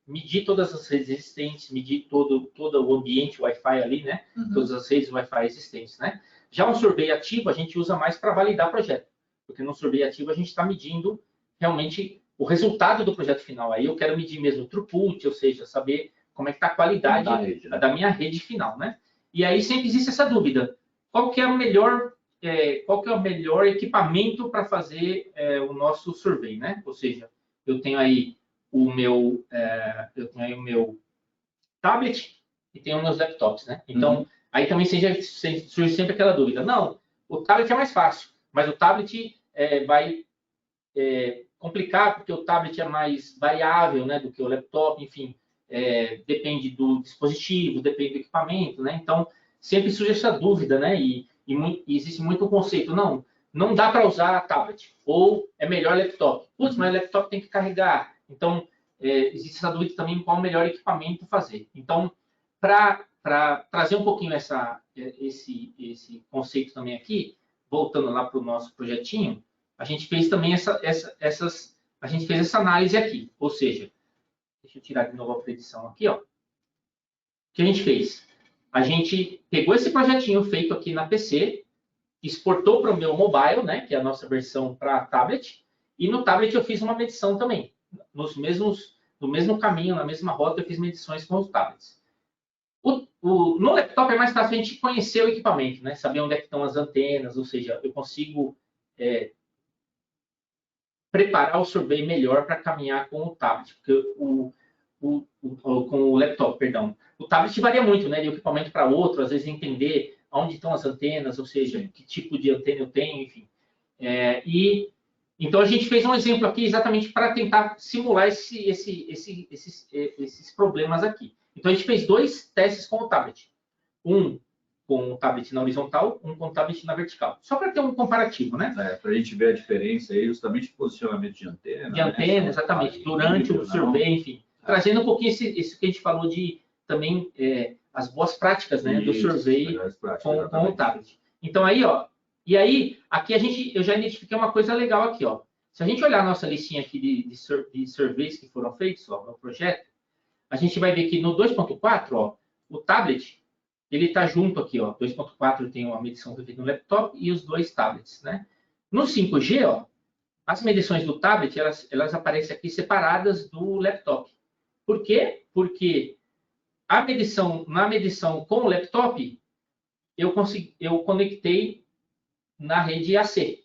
medir todas as redes existentes, medir todo o ambiente Wi-Fi ali, né? Uhum. Todas as redes Wi-Fi existentes, né? Já um survey ativo a gente usa mais para validar projeto, porque no survey ativo a gente está medindo realmente o resultado do projeto final. Aí eu quero medir mesmo o throughput, ou seja, saber como é que está a qualidade da minha rede final, né? E aí sempre existe essa dúvida: qual que é o melhor equipamento para fazer o nosso survey, né? Ou seja, eu tenho aí o meu tablet e tenho meus laptops, né? Então, aí também surge sempre aquela dúvida: não, o tablet é mais fácil, mas o tablet vai complicar porque o tablet é mais variável, né, do que o laptop, enfim, depende do dispositivo, depende do equipamento, né? Então, sempre surge essa dúvida, né? E existe muito o conceito: não dá para usar tablet, ou é melhor laptop. Putz, mas o laptop tem que carregar. Então, existe essa dúvida também qual o melhor equipamento fazer. Então, para trazer um pouquinho esse conceito também aqui, voltando lá para o nosso projetinho, a gente fez também a gente fez essa análise aqui. Ou seja, deixa eu tirar de novo a predição aqui, ó. O que a gente fez? A gente pegou esse projetinho feito aqui na PC, exportou para o meu mobile, né, que é a nossa versão para tablet, e no tablet eu fiz uma medição também. No mesmo caminho, na mesma rota, eu fiz medições com os tablets. No laptop é mais fácil a gente conhecer o equipamento, né, saber onde é que estão as antenas, ou seja, eu consigo preparar o survey melhor para caminhar com o tablet, porque com o laptop, perdão. O tablet varia muito, né, de um equipamento para outro, às vezes entender onde estão as antenas, ou seja, que tipo de antena eu tenho, enfim. Então a gente fez um exemplo aqui exatamente para tentar simular esses problemas aqui. Então a gente fez dois testes com o tablet. Um com o tablet na horizontal, um com o tablet na vertical. Só para ter um comparativo, né? Para a gente ver a diferença aí, justamente de posicionamento de antena. De antena, né? Exatamente. Durante o survey, enfim. Trazendo um pouquinho isso que a gente falou de também as boas práticas, né, do survey com o tablet. Então aí, ó, e aí aqui eu já identifiquei uma coisa legal aqui, ó. Se a gente olhar a nossa listinha aqui de surveys que foram feitos, ó, no projeto, a gente vai ver que no 2.4, ó, o tablet ele está junto aqui, ó. 2.4 tem uma medição feita no laptop e os dois tablets, né? No 5G, ó, as medições do tablet elas aparecem aqui separadas do laptop. Por quê? Porque na medição com o laptop, eu conectei na rede AC,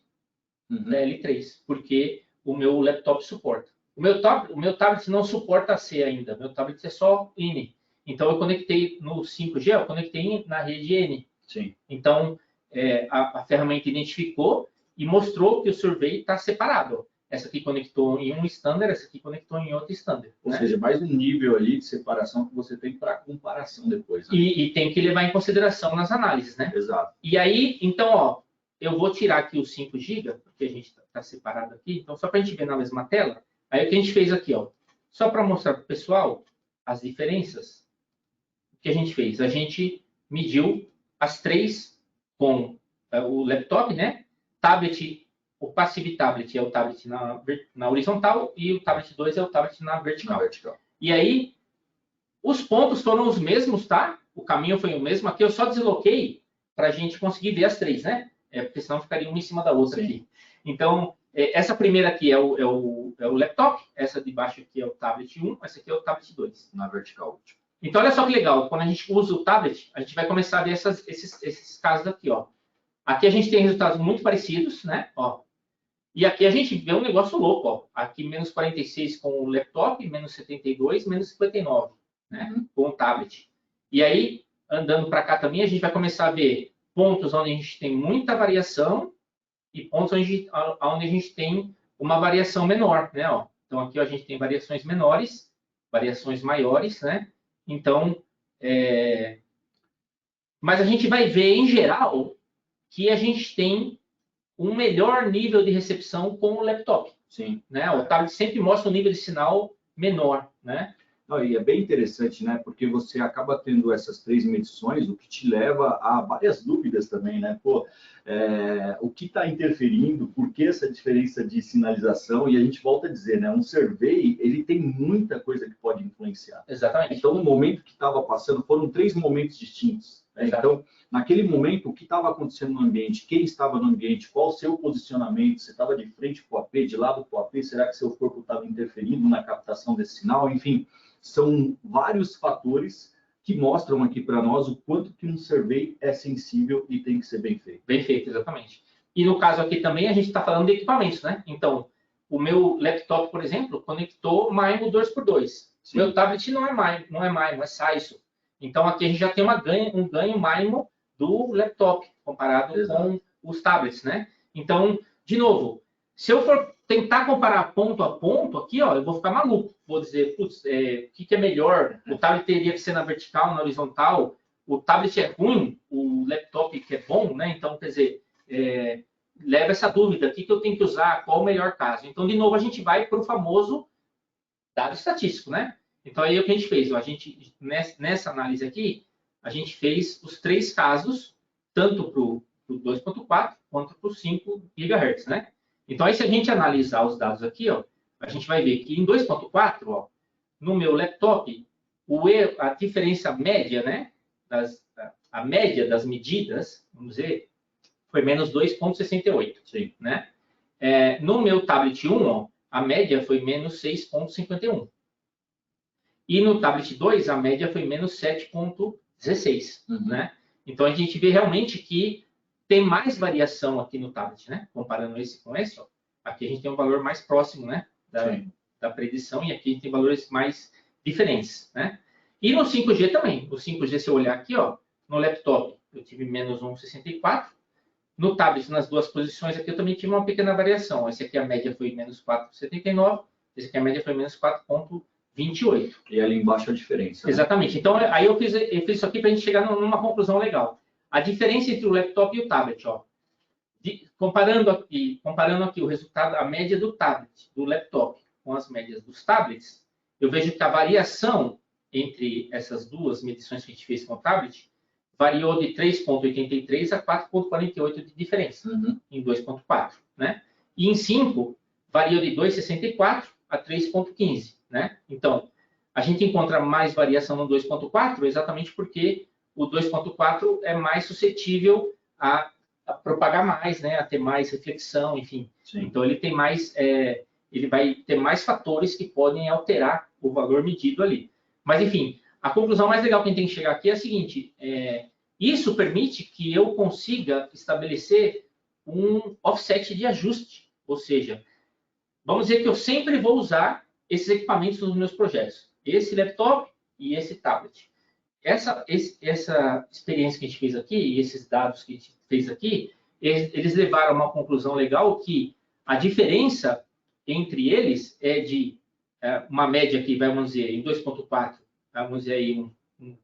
da L3, porque o meu laptop suporta. O meu tablet não suporta AC ainda, meu tablet é só N. Então, eu conectei no 5G, eu conectei na rede N. Sim. Então, a ferramenta identificou e mostrou que o survey está separado. Essa aqui conectou em um standard, essa aqui conectou em outro standard. Ou seja, mais um nível ali de separação que você tem para comparação depois. Né? E tem que levar em consideração nas análises, né? Exato. E aí, então, ó, eu vou tirar aqui os 5 GB, porque a gente está separado aqui. Então, só para a gente ver na mesma tela, aí o que a gente fez aqui, ó, só para mostrar para o pessoal as diferenças, o que a gente fez? A gente mediu as três com o laptop, né? Tablet. O Passive Tablet é o tablet na horizontal e o tablet 2 é o tablet na vertical. E aí, os pontos foram os mesmos, tá? O caminho foi o mesmo. Aqui eu só desloquei para a gente conseguir ver as três, né? Porque senão ficaria uma em cima da outra. Sim. Aqui. Então, Essa primeira aqui é o laptop, essa de baixo aqui é o tablet 1, essa aqui é o tablet 2. Na vertical. Então, olha só que legal, quando a gente usa o tablet, a gente vai começar a ver esses casos aqui, ó. Aqui a gente tem resultados muito parecidos, né? Ó. E aqui a gente vê um negócio louco, ó. Aqui menos 46 com o laptop, menos 72, menos 59, né? Com o tablet. E aí, andando para cá também, a gente vai começar a ver pontos onde a gente tem muita variação e pontos onde a gente tem uma variação menor, né? Ó. Então, aqui ó, a gente tem variações menores, variações maiores, né? Então, mas a gente vai ver, em geral, que a gente tem um melhor nível de recepção com o laptop. Sim. Né? O tablet sempre mostra um nível de sinal menor, né? Não, e é bem interessante, né? Porque você acaba tendo essas 3 medições, o que te leva a várias dúvidas também, né? Pô, o que está interferindo? Por que essa diferença de sinalização? E a gente volta a dizer, né? Um survey, ele tem muita coisa que pode influenciar. Exatamente. Então, no momento que estava passando, foram 3 momentos distintos. Né? Então, naquele momento, o que estava acontecendo no ambiente? Quem estava no ambiente? Qual o seu posicionamento? Você estava de frente para o AP, de lado para o AP? Será que seu corpo estava interferindo na captação desse sinal? Enfim, são vários fatores que mostram aqui para nós o quanto que um survey é sensível e tem que ser bem feito. Bem feito, exatamente. E no caso aqui também, a gente está falando de equipamentos, né? Então, o meu laptop, por exemplo, conectou MIMO 2x2. Sim. Meu tablet não é MIMO, é SAISO. Então, aqui a gente já tem um ganho MIMO do laptop, comparado com os tablets, né? Então, de novo, se eu for tentar comparar ponto a ponto aqui, ó, eu vou ficar maluco. Vou dizer, putz, o que é melhor? O tablet teria que ser na vertical, na horizontal? O tablet é ruim, o laptop que é bom, né? Então, quer dizer, leva essa dúvida, o que eu tenho que usar, qual o melhor caso? Então, de novo, a gente vai para o famoso dado estatístico, né? Então, aí o que a gente fez? A gente, nessa análise aqui, a gente fez os 3 casos, tanto para o 2.4 quanto para o 5 GHz, né? Então, aí se a gente analisar os dados aqui, ó, a gente vai ver que em 2.4, ó, no meu laptop, a diferença média, né? A média das medidas, vamos dizer, foi menos 2,68, né? No meu tablet 1, ó, a média foi menos 6,51. E no tablet 2, a média foi menos 7,16, né? Então, a gente vê realmente que tem mais variação aqui no tablet, né? Comparando esse com esse, ó. Aqui a gente tem um valor mais próximo, né? Da predição, e aqui a gente tem valores mais diferentes, né? E no 5G também. O 5G, se eu olhar aqui, ó, no laptop, eu tive menos 1,64. No tablet, nas duas posições aqui, eu também tive uma pequena variação. Esse aqui a média foi menos 4,79. Esse aqui a média foi menos 4,28. E ali embaixo a diferença. Né? Exatamente. Então, aí eu fiz isso aqui para a gente chegar numa conclusão legal. A diferença entre o laptop e o tablet, ó. Comparando aqui o resultado, a média do tablet, do laptop, com as médias dos tablets, eu vejo que a variação entre essas duas medições que a gente fez com o tablet variou de 3,83 a 4,48 de diferença em 2,4, né? E em 5, variou de 2,64 a 3,15, né? Então, a gente encontra mais variação no 2,4 exatamente porque o 2,4 é mais suscetível a propagar mais, né? A ter mais reflexão, enfim. Sim. Então, ele tem mais, ele vai ter mais fatores que podem alterar o valor medido ali. Mas, enfim, a conclusão mais legal que a gente tem que chegar aqui é a seguinte, isso permite que eu consiga estabelecer um offset de ajuste, ou seja, vamos dizer que eu sempre vou usar esses equipamentos nos meus projetos, esse laptop e esse tablet. Essa experiência que a gente fez aqui, e esses dados que a gente fez aqui, eles levaram a uma conclusão legal que a diferença entre eles é de uma média que, vamos dizer, em 2.4, vamos dizer aí um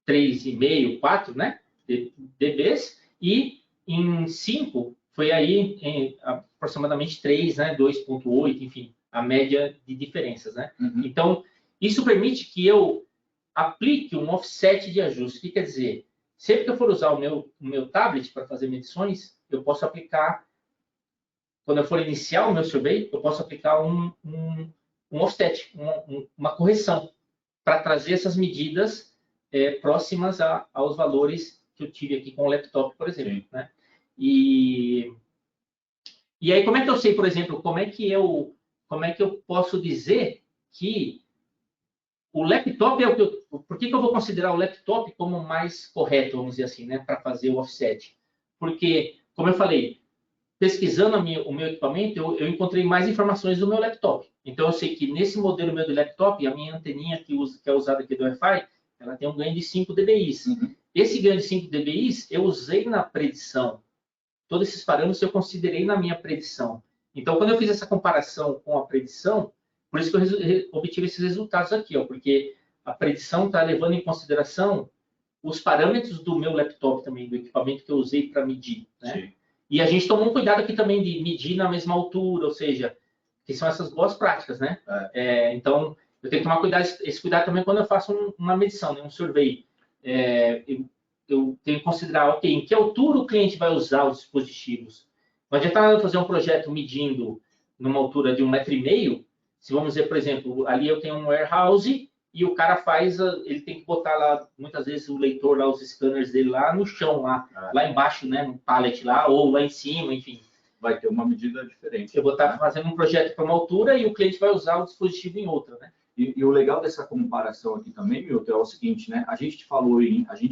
3,5, 4, né, dBs, e em 5 foi aí em aproximadamente 3, né, 2,8, enfim, a média de diferenças, né? Então, isso permite que eu aplique um offset de ajuste. O que quer dizer? Sempre que eu for usar o meu tablet para fazer medições, eu posso aplicar, quando eu for iniciar o meu survey, eu posso aplicar um offset, uma correção, para trazer essas medidas próximas aos valores que eu tive aqui com o laptop, por exemplo. Né? E E aí, como é que eu sei, por exemplo, como é que eu posso dizer que o laptop é o que por que eu vou considerar o laptop como mais correto, vamos dizer assim, né, para fazer o offset? Porque, como eu falei, pesquisando o meu equipamento, eu encontrei mais informações do meu laptop. Então, eu sei que nesse modelo meu de laptop, a minha anteninha que é usada aqui do Wi-Fi, ela tem um ganho de 5 dBi. Uhum. Esse ganho de 5 dBi eu usei na predição. Todos esses parâmetros eu considerei na minha predição. Então, quando eu fiz essa comparação com a predição, por isso que eu obtive esses resultados aqui, ó, porque a predição está levando em consideração os parâmetros do meu laptop também, do equipamento que eu usei para medir, né? Sim. E a gente tomou um cuidado aqui também de medir na mesma altura, ou seja, que são essas boas práticas, né? Então, eu tenho que tomar esse cuidado também quando eu faço uma medição, né, um survey. Eu tenho que considerar, ok, em que altura o cliente vai usar os dispositivos. Não adianta nada fazer um projeto medindo numa altura de 1,5 m, se vamos dizer, por exemplo, ali eu tenho um warehouse e o cara ele tem que botar lá, muitas vezes, o leitor, lá, os scanners dele lá no chão, lá embaixo, né, no pallet lá, ou lá em cima, enfim. Vai ter uma medida diferente. Eu vou estar fazendo um projeto para uma altura e o cliente vai usar o dispositivo em outra, né? E o legal dessa comparação aqui também, Milton, é o seguinte, né? A gente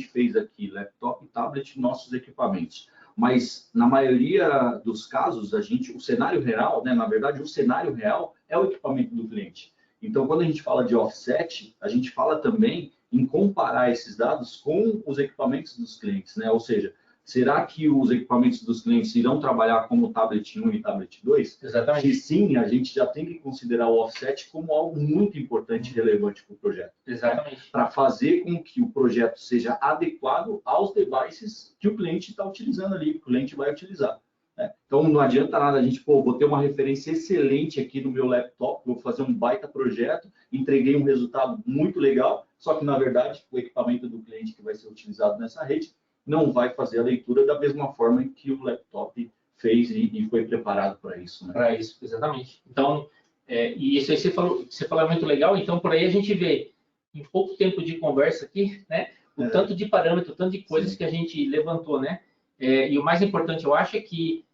fez aqui laptop e tablet, nossos equipamentos. Mas na maioria dos casos, o cenário real, né? Na verdade, o cenário real é o equipamento do cliente. Então, quando a gente fala de offset, a gente fala também em comparar esses dados com os equipamentos dos clientes, né? Ou seja, será que os equipamentos dos clientes irão trabalhar como tablet 1 e tablet 2? Exatamente. Se sim, a gente já tem que considerar o offset como algo muito importante e relevante para o projeto. Exatamente. Né? Para fazer com que o projeto seja adequado aos devices que o cliente está utilizando ali, que o cliente vai utilizar. Né? Então, não adianta nada a gente, vou ter uma referência excelente aqui no meu laptop, vou fazer um baita projeto, entreguei um resultado muito legal, só que, na verdade, o equipamento do cliente que vai ser utilizado nessa rede não vai fazer a leitura da mesma forma que o laptop fez e foi preparado para isso. Né? Para isso, exatamente. Então, e isso aí você falou é muito legal, então por aí a gente vê, em pouco tempo de conversa aqui, né, o tanto de parâmetros, o tanto de coisas que a gente levantou, né? E o mais importante, eu acho, é que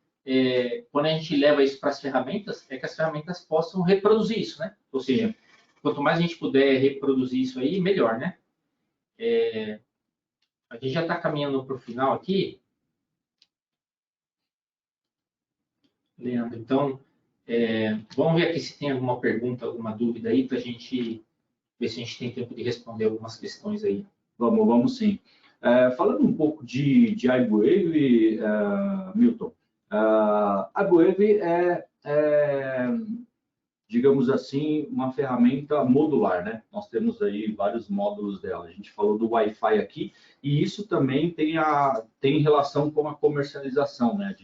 quando a gente leva isso para as ferramentas, é que as ferramentas possam reproduzir isso, né? Ou seja, quanto mais a gente puder reproduzir isso aí, melhor, né? A gente já está caminhando para o final aqui, Leandro. Então, vamos ver aqui se tem alguma pergunta, alguma dúvida aí, para a gente ver se a gente tem tempo de responder algumas questões aí. Vamos sim. Falando um pouco de iWave, Milton, iWave digamos assim, uma ferramenta modular, né? Nós temos aí vários módulos dela. A gente falou do Wi-Fi aqui, e isso também tem relação com a comercialização, né?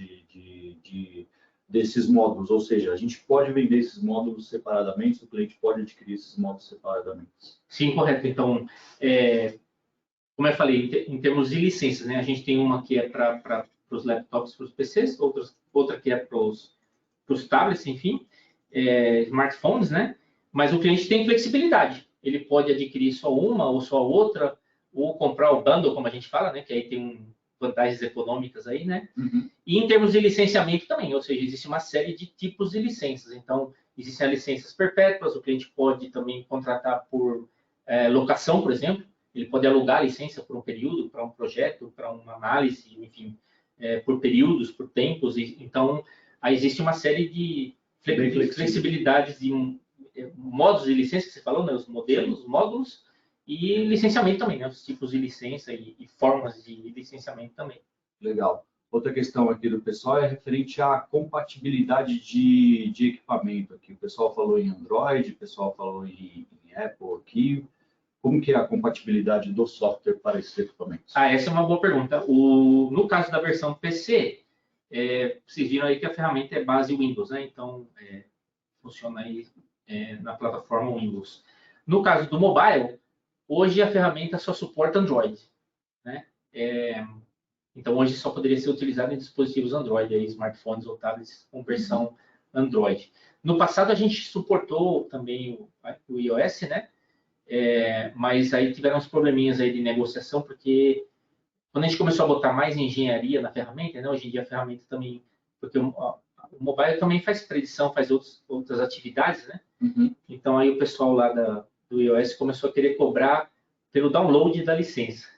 Desses módulos, ou seja, a gente pode vender esses módulos separadamente, o cliente pode adquirir esses módulos separadamente. Sim, correto. Então, como eu falei, em termos de licenças, né? A gente tem uma que é para os laptops, para os PCs, outra que é para os tablets, enfim, smartphones, né? Mas o cliente tem flexibilidade. Ele pode adquirir só uma ou só outra, ou comprar o bundle, como a gente fala, né? Que aí tem vantagens econômicas aí, né? Uhum. E em termos de licenciamento também, ou seja, existe uma série de tipos de licenças. Então, existem as licenças perpétuas, o cliente pode também contratar por locação, por exemplo. Ele pode alugar a licença por um período, para um projeto, para uma análise, enfim, por períodos, por tempos. Então, aí existe uma série de flexibilidades de modos de licença que você falou, né? Os modelos, os módulos, e licenciamento também, né? Os tipos de licença e formas de licenciamento também. Legal. Outra questão aqui do pessoal é referente à compatibilidade de equipamento aqui. O pessoal falou em Android, o pessoal falou em Apple aqui. Como que é a compatibilidade do software para esses equipamentos? Essa é uma boa pergunta. No caso da versão PC, vocês viram aí que a ferramenta é base Windows, né? Então, funciona aí na plataforma Windows. No caso do mobile, hoje a ferramenta só suporta Android, né? Então, hoje só poderia ser utilizado em dispositivos Android, aí, smartphones ou tablets com versão Android. No passado, a gente suportou também o iOS, né? Mas aí tiveram uns probleminhas aí de negociação, porque quando a gente começou a botar mais engenharia na ferramenta, né? Hoje em dia a ferramenta também, porque o mobile também faz predição, faz outras atividades, né? Uhum. Então, aí o pessoal lá do iOS começou a querer cobrar pelo download da licença.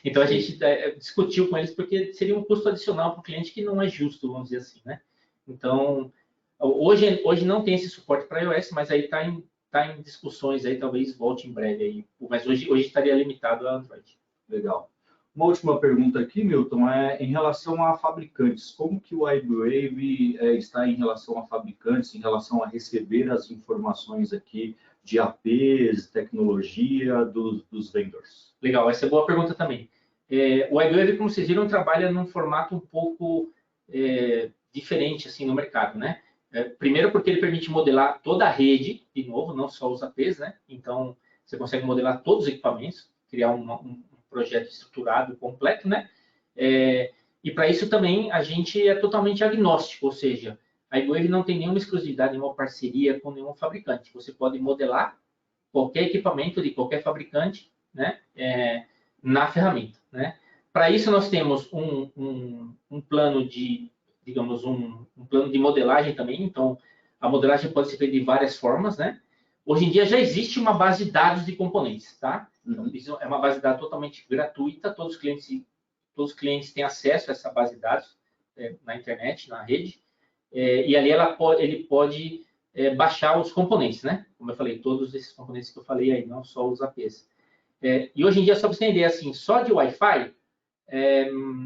Então, a gente discutiu com eles porque seria um custo adicional para o cliente que não é justo, vamos dizer assim, né? Então, hoje não tem esse suporte para iOS, mas aí está em discussões, aí talvez volte em breve. Aí. Mas hoje estaria limitado a Android. Legal. Uma última pergunta aqui, Milton, é em relação a fabricantes. Como que o iWave está em relação a fabricantes, em relação a receber as informações aqui de APs, tecnologia dos vendors? Legal, essa é boa pergunta também. O iWave, como vocês viram, trabalha num formato um pouco diferente assim no mercado, né? Primeiro porque ele permite modelar toda a rede, de novo, não só os APs, né? Então, você consegue modelar todos os equipamentos, criar um projeto estruturado, completo, né? E para isso também a gente é totalmente agnóstico, ou seja, a iWave não tem nenhuma exclusividade, nenhuma parceria com nenhum fabricante. Você pode modelar qualquer equipamento de qualquer fabricante, né? Na ferramenta, né? Para isso nós temos um plano de, digamos, um plano de modelagem também. Então, a modelagem pode ser feita de várias formas, né? Hoje em dia já existe uma base de dados de componentes, tá? Então, isso é uma base de dados totalmente gratuita, todos os clientes têm acesso a essa base de dados na internet, na rede, e ali ele pode baixar os componentes, né? Como eu falei, todos esses componentes que eu falei aí, não só os APs. E hoje em dia, só para você entender, assim, só de Wi-Fi,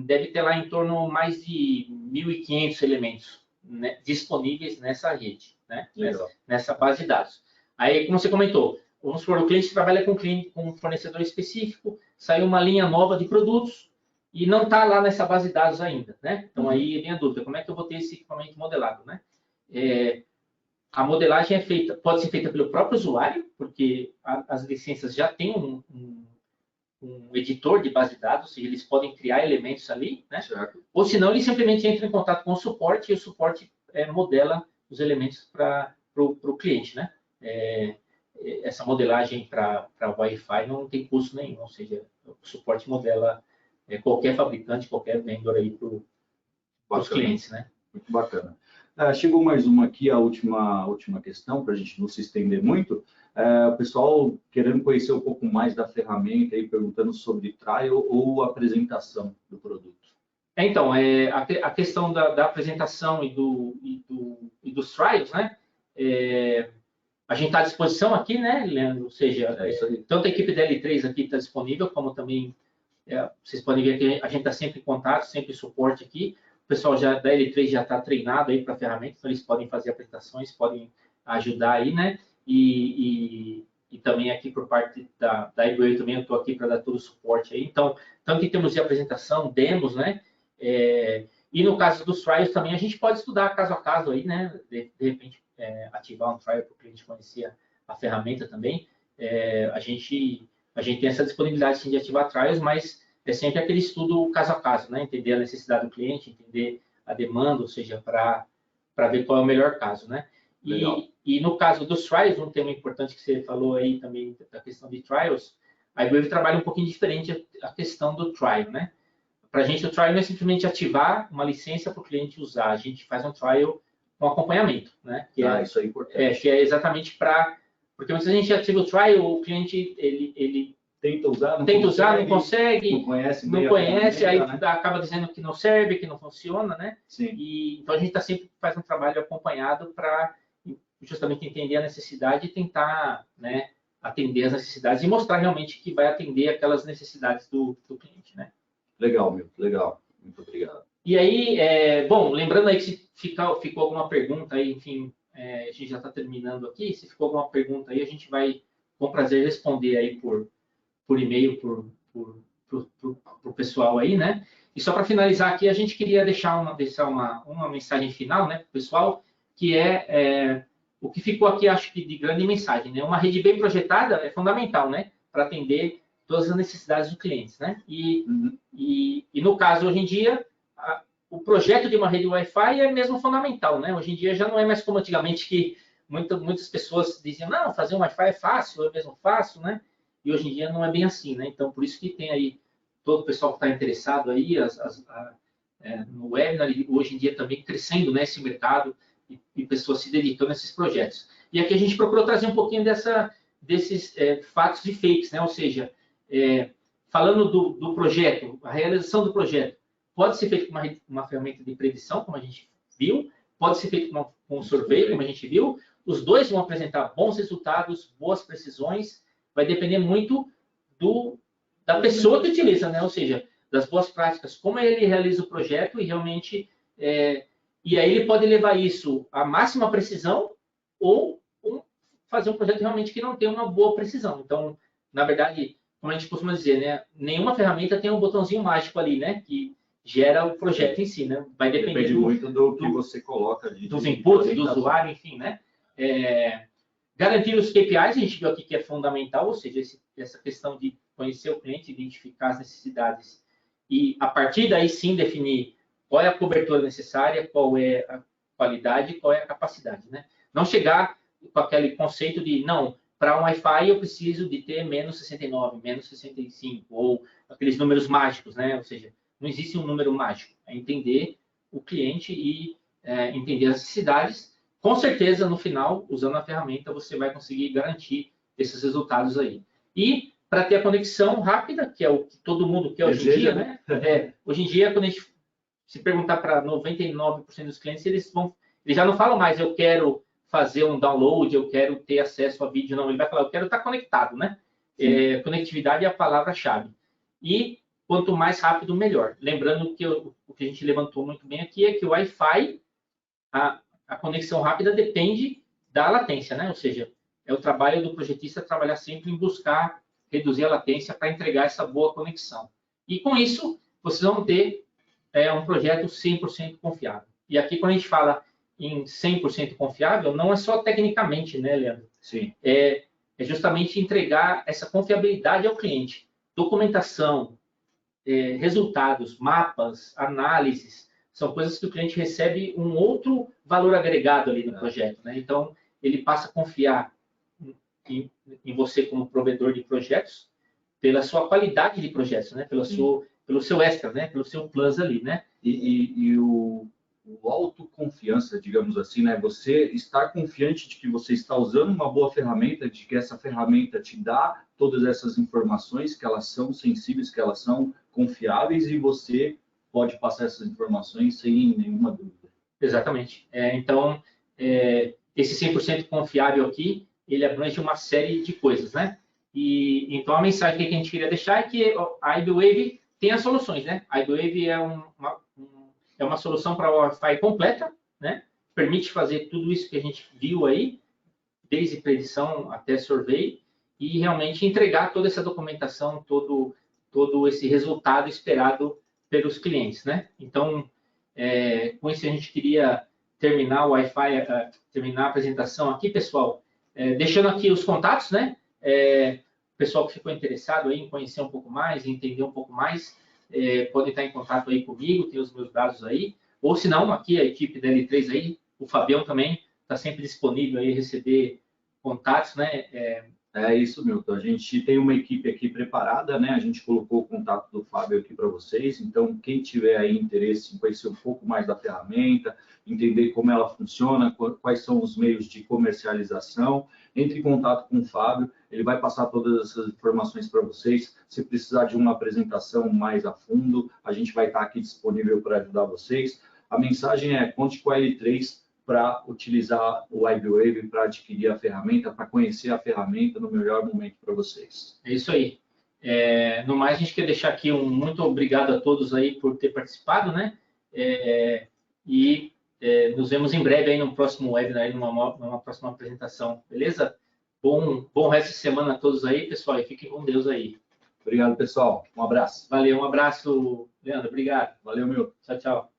deve ter lá em torno mais de 1.500 elementos, né, disponíveis nessa rede, né? Nessa base de dados. Aí, como você comentou, vamos supor, o cliente trabalha com um fornecedor específico, saiu uma linha nova de produtos e não está lá nessa base de dados ainda, né? Então, aí vem a dúvida, como é que eu vou ter esse equipamento modelado, né? A modelagem pode ser feita pelo próprio usuário, porque as licenças já têm um editor de base de dados, ou seja, eles podem criar elementos ali, né? Certo. Ou senão, eles simplesmente entram em contato com o suporte e o suporte modela os elementos para o cliente, né? Essa modelagem para Wi-Fi não tem custo nenhum, ou seja, o suporte modela qualquer fabricante, qualquer vendedor aí para os clientes, né? Muito bacana. Chegou mais uma aqui, a última questão, para a gente não se estender muito. O pessoal querendo conhecer um pouco mais da ferramenta e perguntando sobre trial ou apresentação do produto. Então, a questão da apresentação e dos trials, né? A gente está à disposição aqui, né, Leandro? Ou seja, tanto a equipe da L3 aqui está disponível, como também vocês podem ver que a gente está sempre em contato, sempre suporte aqui. O pessoal da L3 já está treinado aí para a ferramenta, então eles podem fazer apresentações, podem ajudar aí, né? E também aqui por parte da iWave também eu estou aqui para dar todo o suporte aí. Então, tanto em termos de apresentação, demos, né? E no caso dos trials também a gente pode estudar caso a caso aí, né? De repente ativar um trial para o cliente conhecer a ferramenta também. A gente tem essa disponibilidade sim, de ativar trials, mas é sempre aquele estudo caso a caso, né? Entender a necessidade do cliente, entender a demanda, ou seja, para ver qual é o melhor caso, né? E no caso dos trials, um tema importante que você falou aí também da questão de trials, a iWave trabalha um pouquinho diferente a questão do trial, né? Para a gente, o trial não é simplesmente ativar uma licença para o cliente usar, a gente faz um trial com acompanhamento, né? Isso é importante. Que é exatamente para... Porque muitas vezes a gente ativa o trial, o cliente, ele tenta usar, não consegue, não conhece, aí né? acaba dizendo que não serve, que não funciona, né? Sim. Então, a gente sempre faz um trabalho acompanhado para justamente entender a necessidade e tentar, né, atender as necessidades e mostrar realmente que vai atender aquelas necessidades do cliente, né? Legal, Milton, legal. Muito obrigado. E aí, bom, lembrando aí que se ficou alguma pergunta aí, enfim, a gente já está terminando aqui, se ficou alguma pergunta aí, a gente vai, com prazer, responder aí por e-mail pro pessoal aí, né? E só para finalizar aqui, a gente queria deixar uma mensagem final, né, para o pessoal, que o que ficou aqui, acho que de grande mensagem, né? Uma rede bem projetada é fundamental, né, para atender todas as necessidades dos clientes, né? E no caso, hoje em dia, o projeto de uma rede Wi-Fi é mesmo fundamental, né? Hoje em dia já não é mais como antigamente que muitas pessoas diziam, não, fazer um Wi-Fi é fácil, eu mesmo faço, né? E hoje em dia não é bem assim, né? Então, por isso que tem aí todo o pessoal que está interessado aí, no webinar, e hoje em dia também crescendo nesse mercado e pessoas se dedicando a esses projetos. E aqui a gente procurou trazer um pouquinho desses fatos e fakes, né? Ou seja, falando do projeto, a realização do projeto pode ser feito com uma ferramenta de predição, como a gente viu, pode ser feito com um survey, como a gente viu. Os dois vão apresentar bons resultados, boas precisões, vai depender muito da pessoa que utiliza, né? Ou seja, das boas práticas, como ele realiza o projeto e realmente... e aí ele pode levar isso à máxima precisão ou fazer um projeto realmente que não tem uma boa precisão. Então, na verdade, como a gente costuma dizer, né? Nenhuma ferramenta tem um botãozinho mágico ali, né? Que gera o projeto em si, né? Vai depender muito do que você coloca ali. Dos inputs, do usuário, enfim, né? Garantir os KPIs, a gente viu aqui que é fundamental, ou seja, essa questão de conhecer o cliente, identificar as necessidades e, a partir daí, sim, definir qual é a cobertura necessária, qual é a qualidade, qual é a capacidade, né? Não chegar com aquele conceito de, não, para um Wi-Fi eu preciso de ter menos 69, menos 65, ou aqueles números mágicos, né? Ou seja, não existe um número mágico. É entender o cliente e entender as necessidades. Com certeza, no final, usando a ferramenta, você vai conseguir garantir esses resultados aí. E para ter a conexão rápida, que é o que todo mundo quer hoje em dia, né? Hoje em dia, quando a gente se perguntar para 99% dos clientes, eles já não falam mais, eu quero fazer um download, eu quero ter acesso a vídeo, não. Ele vai falar, eu quero estar conectado, né? Conectividade é a palavra-chave. E quanto mais rápido, melhor. Lembrando que o que a gente levantou muito bem aqui é que o Wi-Fi, a conexão rápida depende da latência, né? Ou seja, é o trabalho do projetista trabalhar sempre em buscar reduzir a latência para entregar essa boa conexão. E com isso, vocês vão ter um projeto 100% confiável. E aqui, quando a gente fala em 100% confiável, não é só tecnicamente, né, Leandro? Sim. É justamente entregar essa confiabilidade ao cliente. Documentação, resultados, mapas, análises, são coisas que o cliente recebe um outro valor agregado ali no projeto, né? Então, ele passa a confiar em você como provedor de projetos pela sua qualidade de projetos, né? Pelo seu extra, né? Pelo seu plus ali, né? E o autoconfiança, digamos assim, né? Você estar confiante de que você está usando uma boa ferramenta, de que essa ferramenta te dá todas essas informações, que elas são sensíveis, que elas são confiáveis e você pode passar essas informações sem nenhuma dúvida. Exatamente. Então, esse 100% confiável aqui, ele abrange uma série de coisas, né? E então a mensagem que a gente queria deixar é que a iBwave tem as soluções, né? A iBwave é uma solução para o Wi-Fi completa, né? Permite fazer tudo isso que a gente viu aí, desde predição até survey, e realmente entregar toda essa documentação, todo esse resultado esperado pelos clientes, né? Então, com isso a gente queria terminar o Wi-Fi, terminar a apresentação aqui, pessoal, deixando aqui os contatos, né? O pessoal que ficou interessado aí em conhecer um pouco mais, em entender um pouco mais, pode estar em contato aí comigo, tem os meus dados aí, ou se não, aqui a equipe da L3 aí, o Fabião também está sempre disponível aí a receber contatos, né? É isso, Milton. A gente tem uma equipe aqui preparada, né? A gente colocou o contato do Fábio aqui para vocês. Então, quem tiver aí interesse em conhecer um pouco mais da ferramenta, entender como ela funciona, quais são os meios de comercialização, entre em contato com o Fábio. Ele vai passar todas essas informações para vocês. Se precisar de uma apresentação mais a fundo, a gente vai estar aqui disponível para ajudar vocês. A mensagem é: conte com a L3 para utilizar o iBwave, para adquirir a ferramenta, para conhecer a ferramenta no melhor momento para vocês. É isso aí. No mais, a gente quer deixar aqui um muito obrigado a todos aí por ter participado, né? Nos vemos em breve aí no próximo webinar, aí numa próxima apresentação, beleza? Bom resto de semana a todos aí, pessoal, e fiquem com Deus aí. Obrigado, pessoal. Um abraço. Valeu, um abraço, Leandro. Obrigado. Valeu, meu. Tchau, tchau.